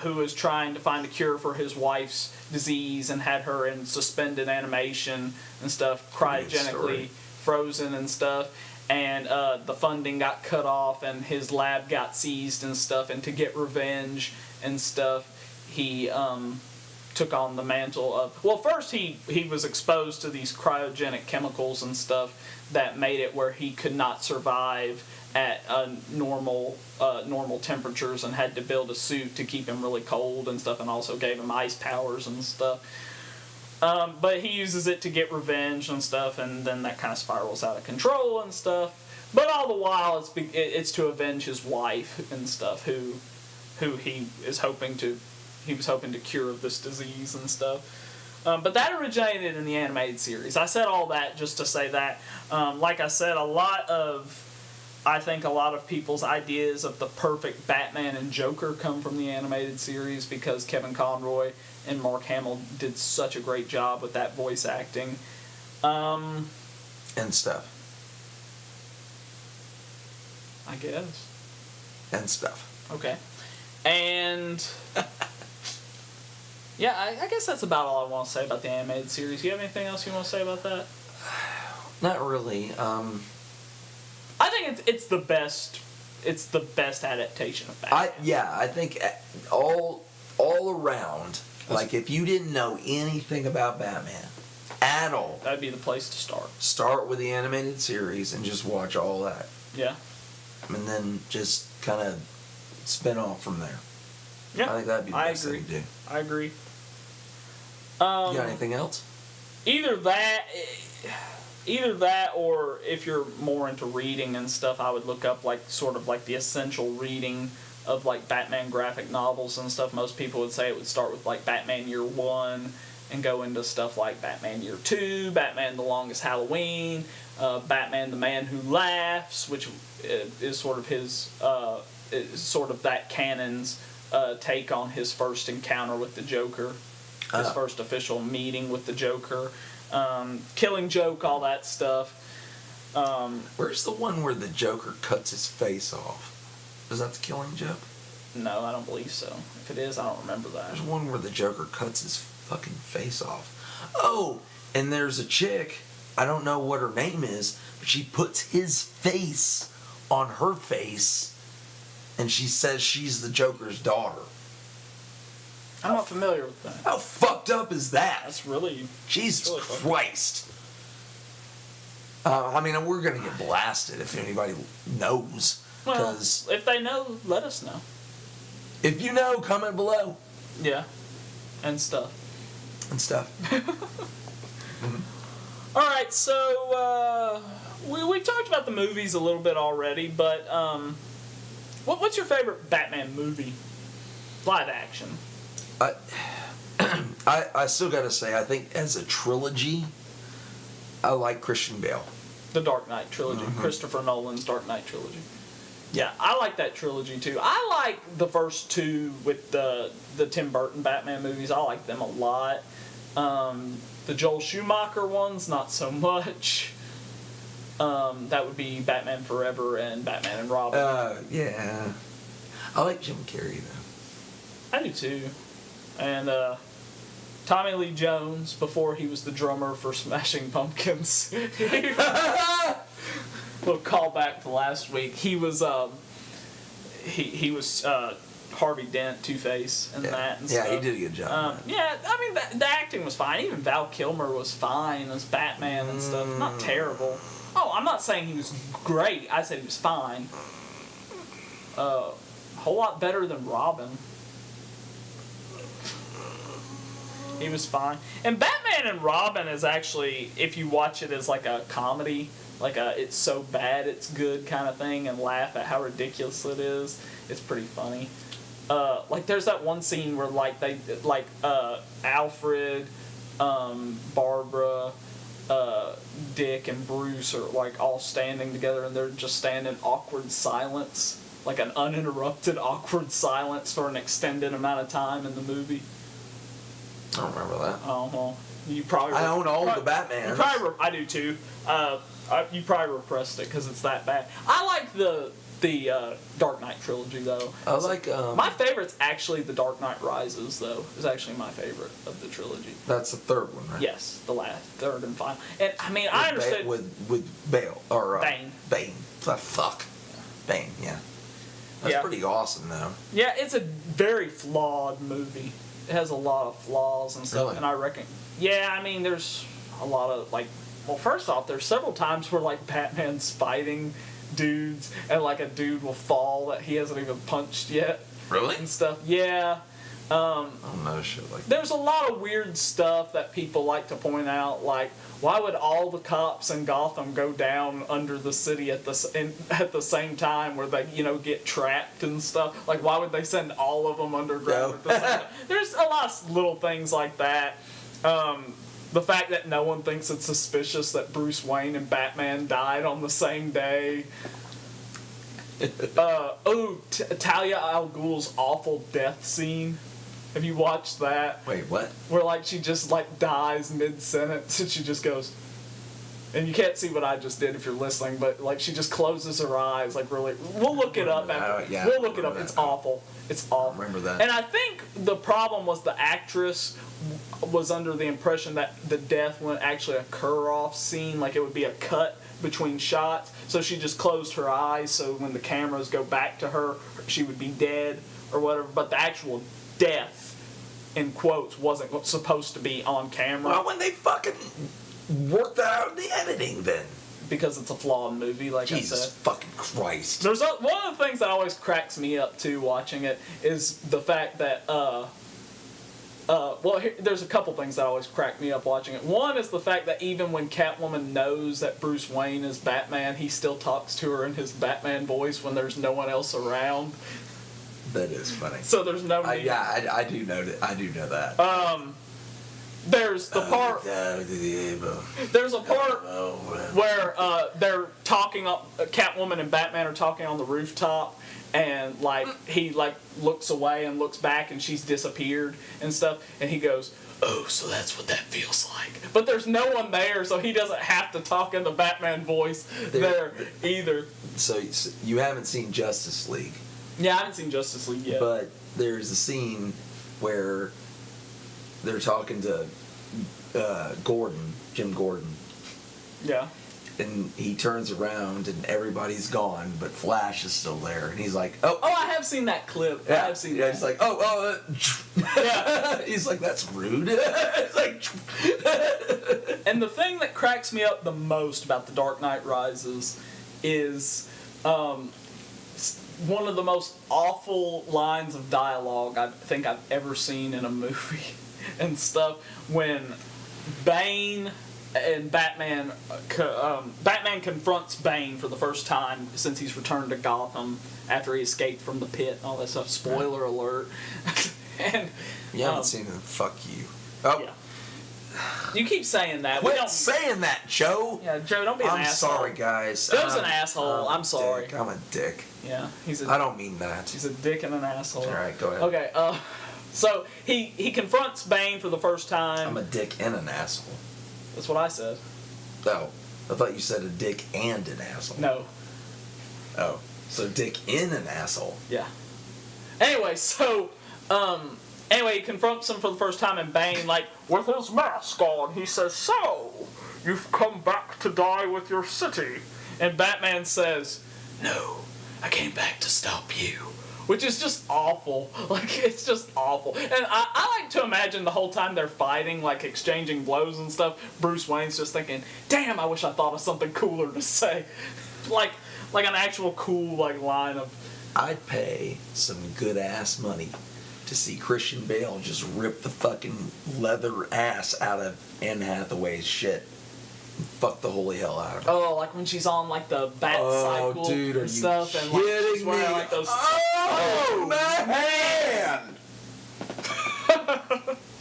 who was trying to find a cure for his wife's disease and had her in suspended animation and stuff, cryogenically frozen and stuff. And the funding got cut off and his lab got seized and stuff. And to get revenge and stuff, he took on the mantle of... Well, first he was exposed to these cryogenic chemicals and stuff that made it where he could not survive at normal temperatures and had to build a suit to keep him really cold and stuff, and also gave him ice powers and stuff. But he uses it to get revenge and stuff, and then that kind of spirals out of control and stuff. But all the while, it's to avenge his wife and stuff, who he was hoping to cure of this disease and stuff. But that originated in the animated series. I said all that just to say that. Like I said, I think a lot of people's ideas of the perfect Batman and Joker come from the animated series because Kevin Conroy and Mark Hamill did such a great job with that voice acting. And stuff. I guess. And stuff. Okay. And... yeah, I guess that's about all I want to say about the animated series. You have anything else you want to say about that? Not really. I think it's the best. It's the best adaptation of Batman. I think all around, like if you didn't know anything about Batman at all, That'd be the place to start. Start with the animated series and just watch all that. Yeah. And then just kind of spin off from there. Yeah. I think that'd be the best thing to do. I agree. You got anything else? Either that, or if you're more into reading and stuff, I would look up sort of the essential reading of Batman graphic novels and stuff. Most people would say it would start with Batman Year 1 and go into stuff like Batman Year 2, Batman The Longest Halloween, Batman The Man Who Laughs, which is sort of his sort of that canon's take on his first encounter with the Joker. His first official meeting with the Joker, Killing Joke, all that stuff. Where's the one where the Joker cuts his face off? Is that the Killing Joke? No, I don't believe so. If it is, I don't remember that. There's one where the Joker cuts his fucking face off. Oh, and there's a chick, I don't know what her name is, but she puts his face on her face, and she says she's the Joker's daughter. I'm not familiar with that. How fucked up is that? That's really... Jesus really fucked up. Christ. I mean, we're going to get blasted if anybody knows. Well, Because if they know, let us know. if you know, comment below Yeah. And stuff. and stuff. All right, so we talked about the movies a little bit already, but what's your favorite Batman movie? Live action. I still got to say, I think as a trilogy, I like Christian Bale. The Dark Knight trilogy. Christopher Nolan's Dark Knight trilogy. Yeah, I like that trilogy too. I like the first two with the Tim Burton Batman movies. I like them a lot. The Joel Schumacher ones, not so much. That would be Batman Forever and Batman and Robin. Yeah. I like Jim Carrey, though. I do too. And Tommy Lee Jones, before he was the drummer for Smashing Pumpkins. Little callback to last week. He was he was Harvey Dent, Two-Face, and that and stuff. Yeah, he did a good job. Yeah, I mean the acting was fine. Even Val Kilmer was fine as Batman and stuff. Not terrible. Oh, I'm not saying he was great. I said he was fine. A whole lot better than Robin. He was fine. And Batman and Robin is actually, if you watch it as like a comedy, like a it's so bad it's good kind of thing, and laugh at how ridiculous it is, it's pretty funny. Like there's that one scene where Alfred, Barbara, Dick and Bruce are like all standing together, and they're just standing in awkward silence, like an uninterrupted awkward silence for an extended amount of time in the movie. I don't remember that. Uh-huh. You probably. I own all the Batmans. I do too. You probably repressed it because it's that bad. I like the Dark Knight trilogy though. I like. My favorite's actually The Dark Knight Rises though. Is actually my favorite of the trilogy. That's the third one, right? Yes, the last, third and final. And I mean, I understand with Bale or Bane. Bane. Fuck. Bane. Yeah. That's Yeah. pretty awesome though. Yeah, it's a very flawed movie. It has a lot of flaws and stuff, Really? and I reckon. Yeah, I mean, there's a lot of like. Well, first off, there's several times where like Batman's fighting dudes, and like a dude will fall that he hasn't even punched yet. Really? And stuff. Yeah. I don't know shit like that. There's a lot of weird stuff that people like to point out, like why would all the cops in Gotham go down under the city at the same time, where they get trapped and stuff? Like why would they send all of them underground at the same time? There's a lot of little things like that. The fact that no one thinks it's suspicious that Bruce Wayne and Batman died on the same day. Talia al Ghul's awful death scene. Have you watched that? Wait, what? Where like she just like dies mid-sentence and she just goes, and you can't see what I just did if you're listening, but like she just closes her eyes like really. We'll look it up after. Yeah, we'll look it up. that. It's awful. It's awful. I remember that. And I think the problem was the actress was under the impression that the death wouldn't actually occur off scene, like it would be a cut between shots. So she just closed her eyes, so when the cameras go back to her, she would be dead or whatever. But the actual death, in quotes, wasn't supposed to be on camera. Well, when they fucking work that out in the editing, then. Because it's a flawed movie, like Jesus I said. fucking Christ. There's one of the things that always cracks me up too watching it is the fact that there's a couple things that always crack me up watching it. One is the fact that even when Catwoman knows that Bruce Wayne is Batman, he still talks to her in his Batman voice when there's no one else around. That is funny. So there's no need. I do know that. I do know that. There's the part. There's a part where they're talking. Catwoman and Batman are talking on the rooftop, and like he like looks away and looks back, and she's disappeared and stuff. And he goes, oh, so that's what that feels like. But there's no one there, so he doesn't have to talk in the Batman voice there either. So you haven't seen Justice League. Yeah, I haven't seen Justice League yet. But there's a scene where they're talking to Jim Gordon. Yeah. And he turns around and everybody's gone, but Flash is still there. And he's like, oh. Oh, I have seen that clip. Yeah, I have seen yeah, that. he's like, Yeah. He's like, that's rude. It's like, and the thing that cracks me up the most about The Dark Knight Rises is one of the most awful lines of dialogue I think I've ever seen in a movie and stuff when Bane and Batman confronts Bane for the first time since he's returned to Gotham after he escaped from the pit and all that stuff. Spoiler alert. And you haven't seen it. Fuck you. Oh. Yeah. You keep saying that. Quit saying that, Joe. Yeah, Joe, don't be an asshole. I'm sorry, guys. Joe's an asshole. I'm sorry. I'm a dick. Yeah, I don't mean that. He's a dick and an asshole. All right, go ahead. Okay, so he confronts Bane for the first time. I'm a dick and an asshole. That's what I said. Oh, I thought you said a dick and an asshole. No. Oh, so dick in an asshole. Yeah. Anyway, so he confronts him for the first time, and Bane, like, with his mask on, he says, "So, you've come back to die with your city?" And Batman says, "No, I came back to stop you." Which is just awful. Like, it's just awful. And I like to imagine the whole time they're fighting, like, exchanging blows and stuff, Bruce Wayne's just thinking, damn, I wish I thought of something cooler to say. like an actual cool, like, line of... I'd pay some good-ass money to see Christian Bale just rip the fucking leather ass out of Anne Hathaway's shit. Fuck the holy hell out of her. Oh, like when she's on, like, the bat cycle dude, and stuff. And, like, she's wearing, like, those... Oh, man!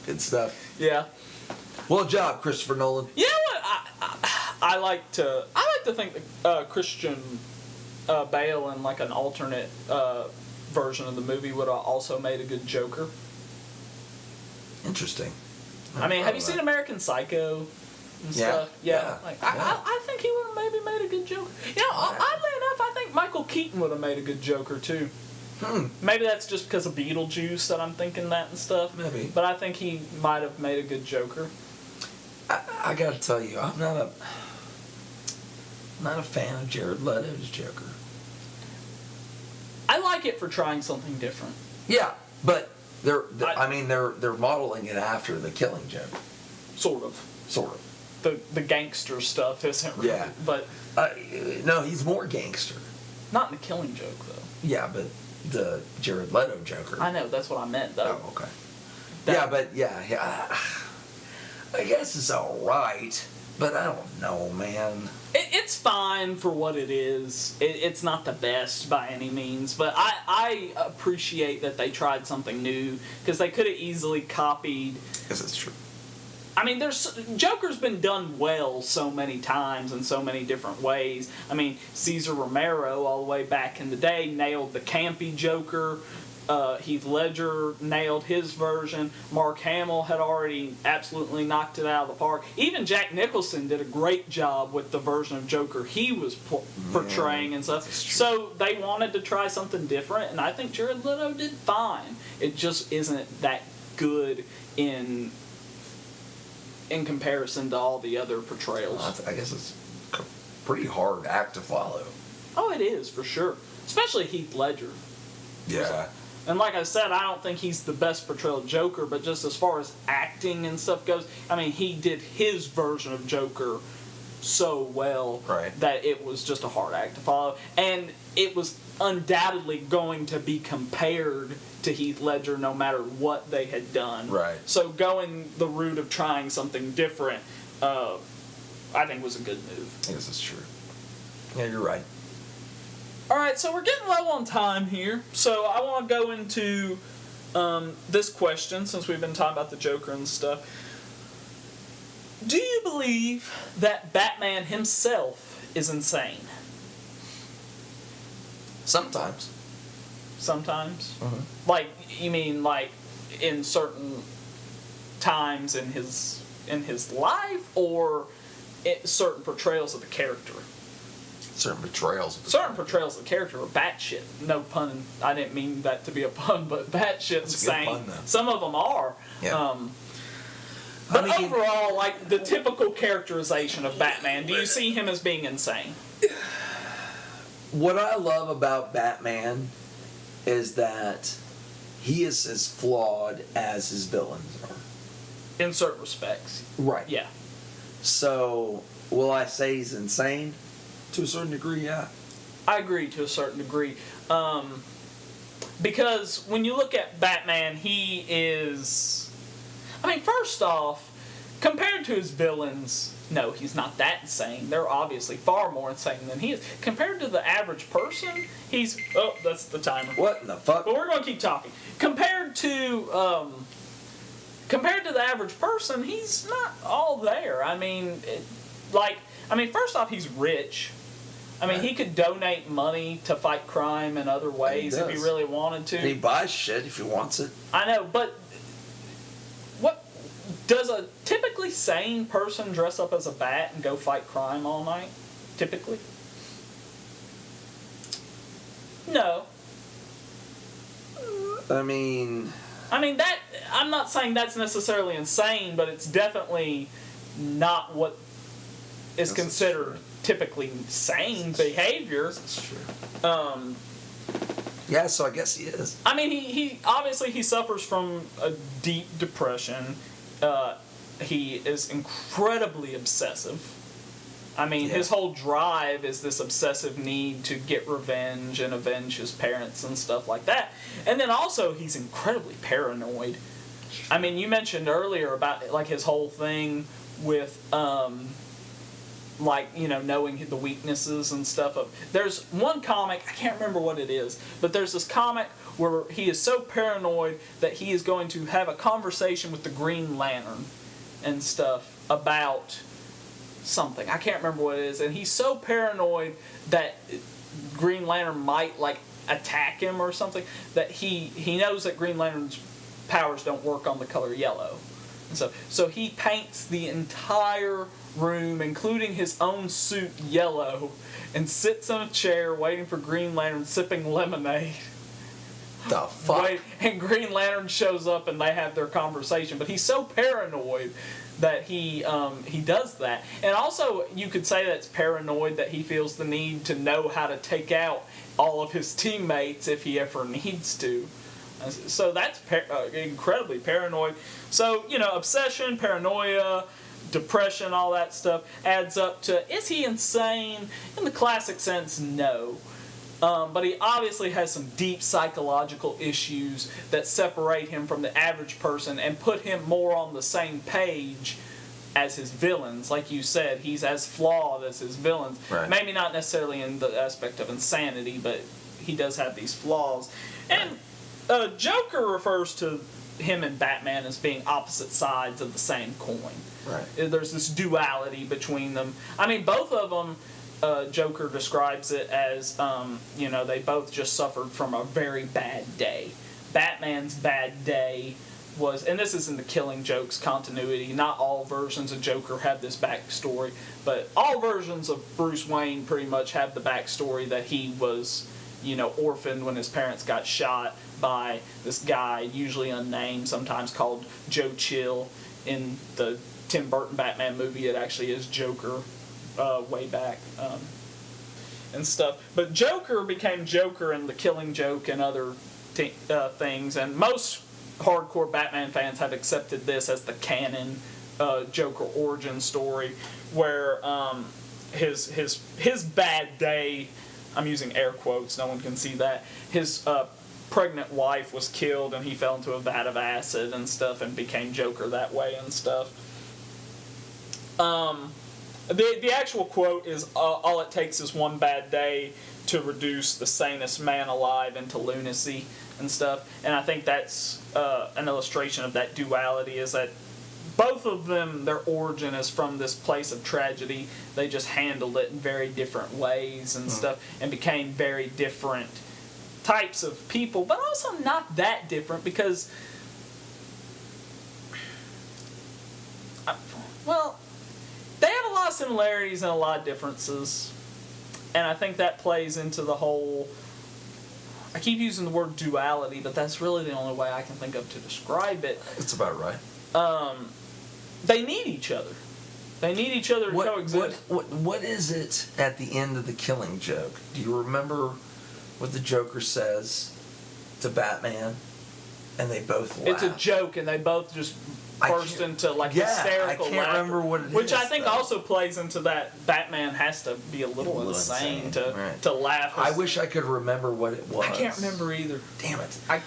Good stuff. Yeah. Well job, Christopher Nolan. You know what? I like to think that Christian Bale in, like, an alternate version of the movie would have also made a good Joker. Interesting. I mean, have you seen American Psycho and stuff? Yeah. Like, I think he would have maybe made a good Joker. You know, oddly enough, I think Michael Keaton would have made a good Joker, too. Maybe that's just because of Beetlejuice that I'm thinking that and stuff. Maybe. But I think he might have made a good Joker. I gotta tell you, I'm not a fan of Jared Leto's Joker. I like it for trying something different. Yeah, but they're modeling it after The Killing Joke. Sort of. The gangster stuff isn't really. Yeah. But no, he's more gangster. not in The Killing Joke, though. Yeah, but the Jared Leto Joker. I know, that's what I meant, though. Oh, okay. I guess it's alright, but I don't know, man. It's fine for what it is. It's not the best by any means, but I appreciate that they tried something new, because they could have easily copied... Yes, that's true. I mean, Joker's been done well so many times in so many different ways. I mean, Cesar Romero, all the way back in the day, nailed the campy Joker. Heath Ledger nailed his version. Mark Hamill had already absolutely knocked it out of the park. Even Jack Nicholson did a great job with the version of Joker he was portraying and stuff. So they wanted to try something different, and I think Jared Leto did fine. It just isn't that good in comparison to all the other portrayals. I guess it's a pretty hard act to follow. Oh, it is, for sure. Especially Heath Ledger. Yeah. And like I said, I don't think he's the best portrayal of Joker, but just as far as acting and stuff goes, I mean, he did his version of Joker so well that it was just a hard act to follow. And it was undoubtedly going to be compared to Heath Ledger no matter what they had done. Right. So going the route of trying something different, I think was a good move. I guess that's true. Yeah, you're right. All right, so we're getting low on time here, so I want to go into this question, since we've been talking about the Joker and stuff. Do you believe that Batman himself is insane? Sometimes. Sometimes? Mm-hmm. Like, you mean like in certain times in his life, or certain portrayals of the character? Certain portrayals. Certain portrayals of the character are batshit. No pun. I didn't mean that to be a pun, but batshit insane. Pun, though. Some of them are. Yeah. But overall, like the typical characterization of Batman, do you see him as being insane? What I love about Batman is that he is as flawed as his villains are. In certain respects. Right. Yeah. So, will I say he's insane? To a certain degree, yeah. I agree to a certain degree. Because when you look at Batman, he is... I mean, first off, compared to his villains, no, he's not that insane. They're obviously far more insane than he is. Compared to the average person, he's... Oh, that's the timer. What in the fuck? But we're going to keep talking. Compared to the average person, he's not all there. I mean, first off, he's rich. I mean, he could donate money to fight crime in other ways if he really wanted to. He buys shit if he wants it. I know, but what does a typically sane person dress up as a bat and go fight crime all night? Typically? No. I mean, that I'm not saying that's necessarily insane, but it's definitely not what is considered typically sane behavior. That's true. Yeah, so I guess he is. I mean, he obviously he suffers from a deep depression. He is incredibly obsessive. I mean, his whole drive is this obsessive need to get revenge and avenge his parents and stuff like that. And then also, he's incredibly paranoid. I mean, you mentioned earlier about like his whole thing with knowing the weaknesses and stuff. There's one comic, I can't remember what it is, but there's this comic where he is so paranoid that he is going to have a conversation with the Green Lantern and stuff about something. I can't remember what it is, and he's so paranoid that Green Lantern might attack him or something that he knows that Green Lantern's powers don't work on the color yellow. And so he paints the entire room, including his own suit, yellow, and sits in a chair waiting for Green Lantern, sipping lemonade. The fuck? And Green Lantern shows up and they have their conversation. But he's so paranoid that he does that. And also, you could say that's paranoid that he feels the need to know how to take out all of his teammates if he ever needs to. So that's incredibly paranoid. So, obsession, paranoia, depression, all that stuff adds up to, is he insane? In the classic sense, no. But he obviously has some deep psychological issues that separate him from the average person and put him more on the same page as his villains. Like you said, he's as flawed as his villains. Right. Maybe not necessarily in the aspect of insanity, but he does have these flaws. And Joker refers to him and Batman as being opposite sides of the same coin. Right. There's this duality between them. I mean, both of them, Joker describes it as, they both just suffered from a very bad day. Batman's bad day was, and this is in the Killing Jokes continuity, not all versions of Joker have this backstory, but all versions of Bruce Wayne pretty much have the backstory that he was, orphaned when his parents got shot by this guy, usually unnamed, sometimes called Joe Chill. In the Tim Burton Batman movie, it actually is Joker way back and stuff. But Joker became Joker in the Killing Joke and other things, and most hardcore Batman fans have accepted this as the canon Joker origin story, where his bad day, I'm using air quotes, no one can see that, his pregnant wife was killed and he fell into a vat of acid and stuff and became Joker that way and stuff. The actual quote is, all it takes is one bad day to reduce the sanest man alive into lunacy and stuff. And I think that's an illustration of that duality, is that both of them, their origin is from this place of tragedy. They just handled it in very different ways and stuff, and became very different types of people, but also not that different, because similarities and a lot of differences, and I think that plays into the whole. I keep using the word duality, but that's really the only way I can think of to describe it. It's about right. They need each other. They need each other to coexist. What is it at the end of the Killing Joke? Do you remember what the Joker says to Batman? And they both laugh. It's a joke, and they both just burst into like hysterical I can't laughter, remember what it which is, I think though. also plays into that Batman has to be a little insane to laugh. I wish I could remember what it was. I can't remember either. Damn it. I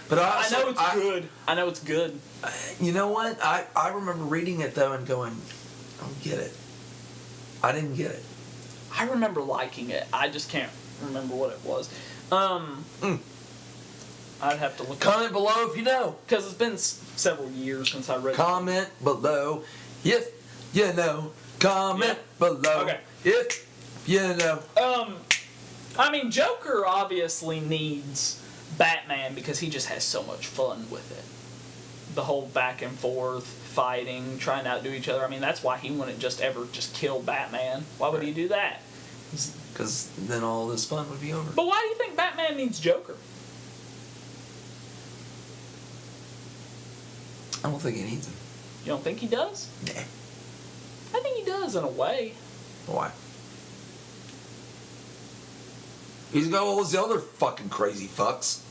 know it's good. I know it's good. You know what? I remember reading it, though, and going, I don't get it. I didn't get it. I remember liking it. I just can't remember what it was. I'd have to look. Comment below if you know. Because it's been several years since I read. Comment below if you know. Comment below if you know. I mean, Joker obviously needs Batman because he just has so much fun with it. The whole back and forth, fighting, trying to outdo each other. I mean, that's why he wouldn't just ever just kill Batman. Why would he do that? Because then all this fun would be over. But why do you think Batman needs Joker? I don't think he needs him. You don't think he does? Nah. I think he does in a way. Why? He's got all those other fucking crazy fucks.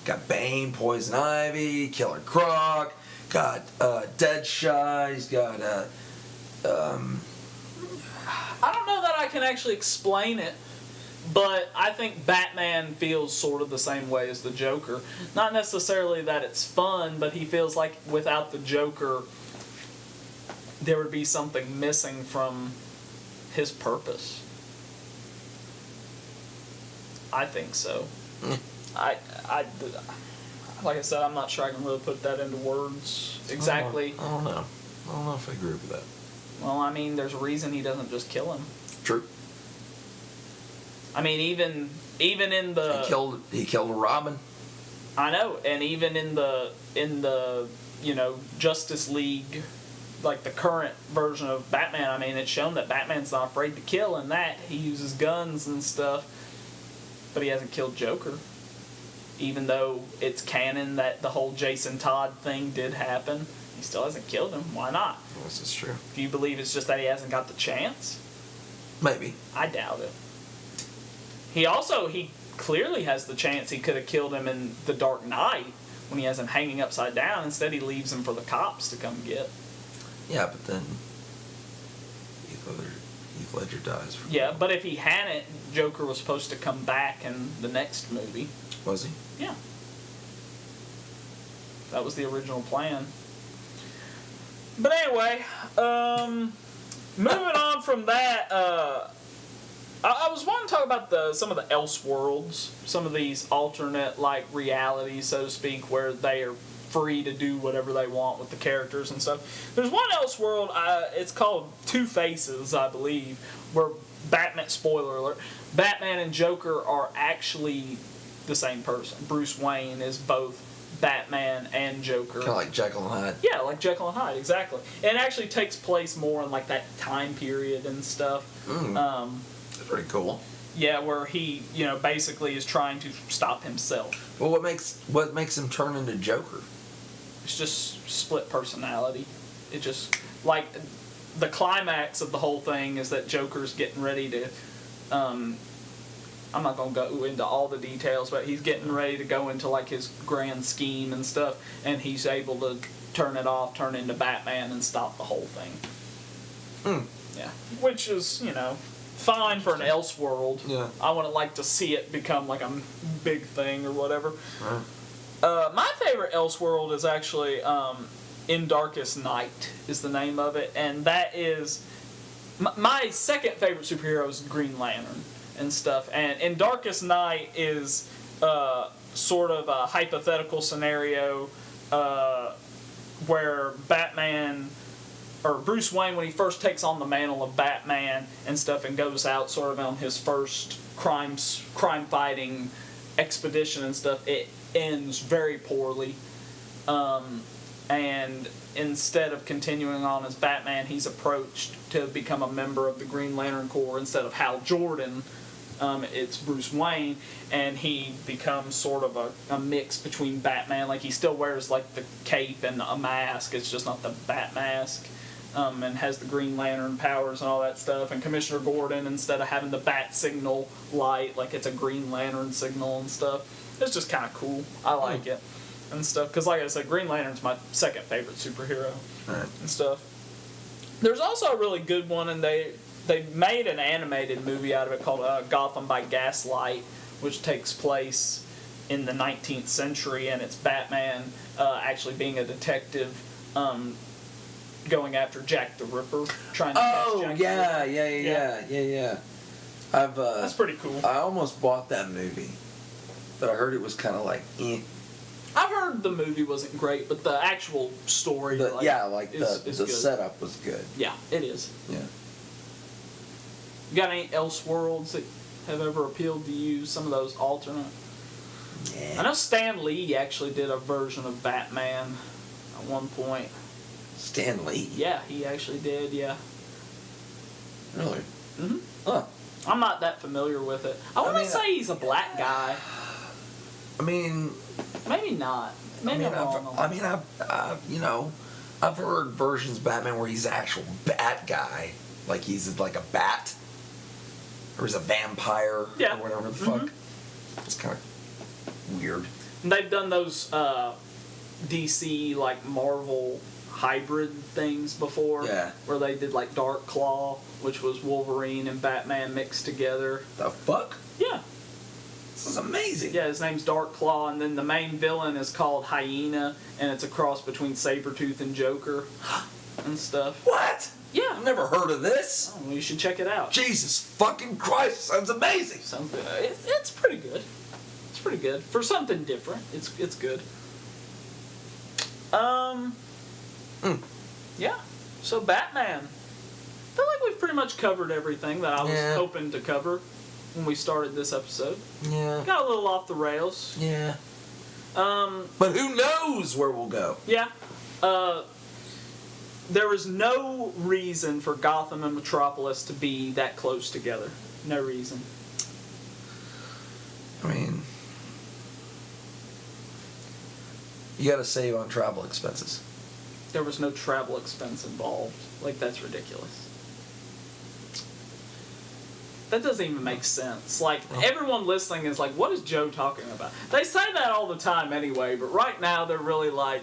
Got Bane, Poison Ivy, Killer Croc, got Deadshot, he's got I don't know that I can actually explain it, but I think Batman feels sort of the same way as the Joker. Not necessarily that it's fun, but he feels like without the Joker, there would be something missing from his purpose. I think so. I like I said, I'm not sure I can really put that into words exactly. I don't know. I don't know if I agree with that. Well, I mean, there's a reason he doesn't just kill him. True. I mean, even in the he killed a Robin. I know, and even in the Justice League, like the current version of Batman, I mean, it's shown that Batman's not afraid to kill. In that he uses guns and stuff, but he hasn't killed Joker. Even though it's canon that the whole Jason Todd thing did happen, he still hasn't killed him. Why not? This is true. Do you believe it's just that he hasn't got the chance? Maybe. I doubt it. He clearly has the chance. He could have killed him in The Dark Knight when he has him hanging upside down. Instead, he leaves him for the cops to come get. Yeah, but then Heath Ledger dies. Yeah, but if he hadn't, Joker was supposed to come back in the next movie. Was he? Yeah. That was the original plan. But anyway, moving on from that, I was wanting to talk about some of the Elseworlds, some of these alternate realities, so to speak, where they are free to do whatever they want with the characters and stuff. There's one Elseworld, it's called Two Faces, I believe, where Batman, spoiler alert, Batman and Joker are actually the same person. Bruce Wayne is both Batman and Joker. Kind of like Jekyll and Hyde. Yeah, like Jekyll and Hyde, exactly. It actually takes place more in that time period and stuff. That's pretty cool. Yeah, where he, basically is trying to stop himself. Well, what makes him turn into Joker? It's just split personality. It just the climax of the whole thing is that Joker's getting ready to. I'm not going to go into all the details, but he's getting ready to go into his grand scheme and stuff, and he's able to turn it off, turn into Batman, and stop the whole thing. Yeah, which is fine for an Elseworld. Yeah, I wouldn't like to see it become a big thing or whatever. Right. My favorite Elseworld is actually In Darkest Night is the name of it, and that is my second favorite superhero is Green Lantern and stuff. And In Darkest Night is sort of a hypothetical scenario where Batman or Bruce Wayne, when he first takes on the mantle of Batman and stuff and goes out sort of on his first crime fighting expedition and stuff, it ends very poorly. and instead of continuing on as Batman, he's approached to become a member of the Green Lantern Corps instead of Hal Jordan. It's Bruce Wayne, and he becomes sort of a mix between Batman. Like, he still wears, like, the cape and a mask. It's just not the Bat mask. And has the Green Lantern powers and all that stuff. And Commissioner Gordon, instead of having the Bat signal light, like, it's a Green Lantern signal and stuff. It's just kind of cool. I like it and stuff. Because, like I said, Green Lantern's my second favorite superhero and stuff. There's also a really good one, and they made an animated movie out of it called Gotham by Gaslight, which takes place in the 19th century, and it's Batman actually being a detective going after Jack the Ripper, trying to catch Jack the Ripper. Yeah. I've That's pretty cool. I almost bought that movie, but I heard it was kind of like, eh. I've heard the movie wasn't great, but the actual story, The is good. setup was good. Yeah, it is. Yeah. You got any Elseworlds that have ever appealed to you? Some of those alternate. Yeah. I know Stan Lee actually did a version of Batman at one point. Stan Lee. Yeah, he actually did. Yeah. Really? Mhm. Huh. I'm not that familiar with it. I want to say he's a black guy. I mean, Maybe not. Maybe I'm wrong on that. I've heard versions of Batman where he's an actual bat guy, like he's like a bat, or he's a vampire, Yeah. or whatever the fuck. It's kind of weird. And they've done those DC like Marvel hybrid things before. Yeah. Where they did like Dark Claw, which was Wolverine and Batman mixed together. The fuck? Yeah. This is amazing. Yeah, his name's Dark Claw, and then the main villain is called Hyena, and it's a cross between Sabretooth and Joker and stuff. What? Yeah. I've never heard of this. Oh, well, you should check it out. Jesus fucking Christ, sounds amazing. Sounds good. It's pretty good. It's pretty good. For something different, it's good. Yeah. So Batman. I feel like we've pretty much covered everything that I was hoping to cover when we started this episode. Yeah. Got a little off the rails. Yeah. But who knows where we'll go? Yeah. There is no reason for Gotham and Metropolis to be that close together. No reason. I mean, you gotta save on travel expenses. There was no travel expense involved. Like, that's ridiculous. That doesn't even make sense. Like, everyone listening is like, what is Joe talking about? They say that all the time anyway, but right now they're really like,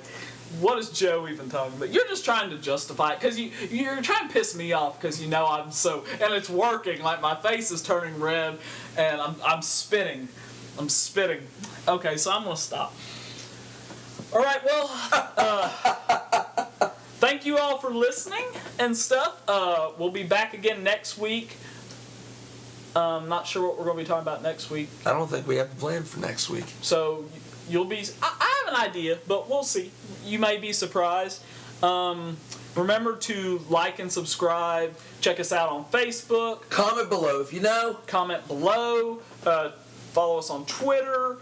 what is Joe even talking about? You're just trying to justify it, because you're trying to piss me off, because you know I'm so, and it's working. Like, my face is turning red, and I'm spitting. I'm spitting. Okay, so I'm going to stop. All right, well, thank you all for listening and stuff. We'll be back again next week. Not sure what we're going to be talking about next week. I don't think we have a plan for next week. So you'll be... I have an idea, but we'll see. You may be surprised. Remember to like and subscribe. Check us out on Facebook. Comment below if you know. Comment below. Follow us on Twitter.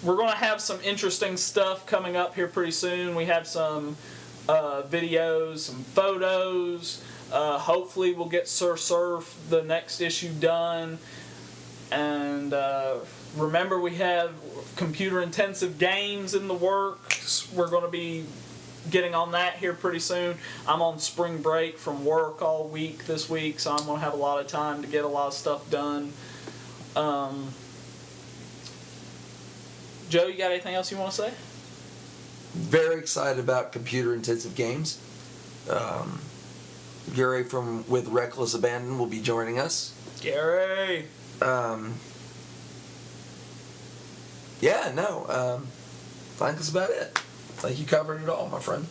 We're going to have some interesting stuff coming up here pretty soon. We have some videos, some photos. Hopefully we'll get Sir Surf, the next issue, done. And remember, we have computer-intensive games in the works. We're going to be getting on that here pretty soon. I'm on spring break from work all week this week, so I'm going to have a lot of time to get a lot of stuff done. Joe, you got anything else you want to say? Very excited about computer-intensive games. Gary with Reckless Abandon will be joining us. Gary! I think that's about it. I think you covered it all, my friend.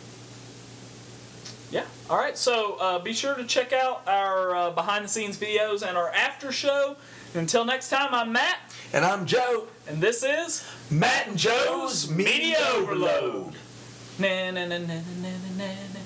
Yeah. All right. So be sure to check out our behind-the-scenes videos and our after show. Until next time, I'm Matt. And I'm Joe. And this is Matt and Joe's Media Overload. Na na na na na na na.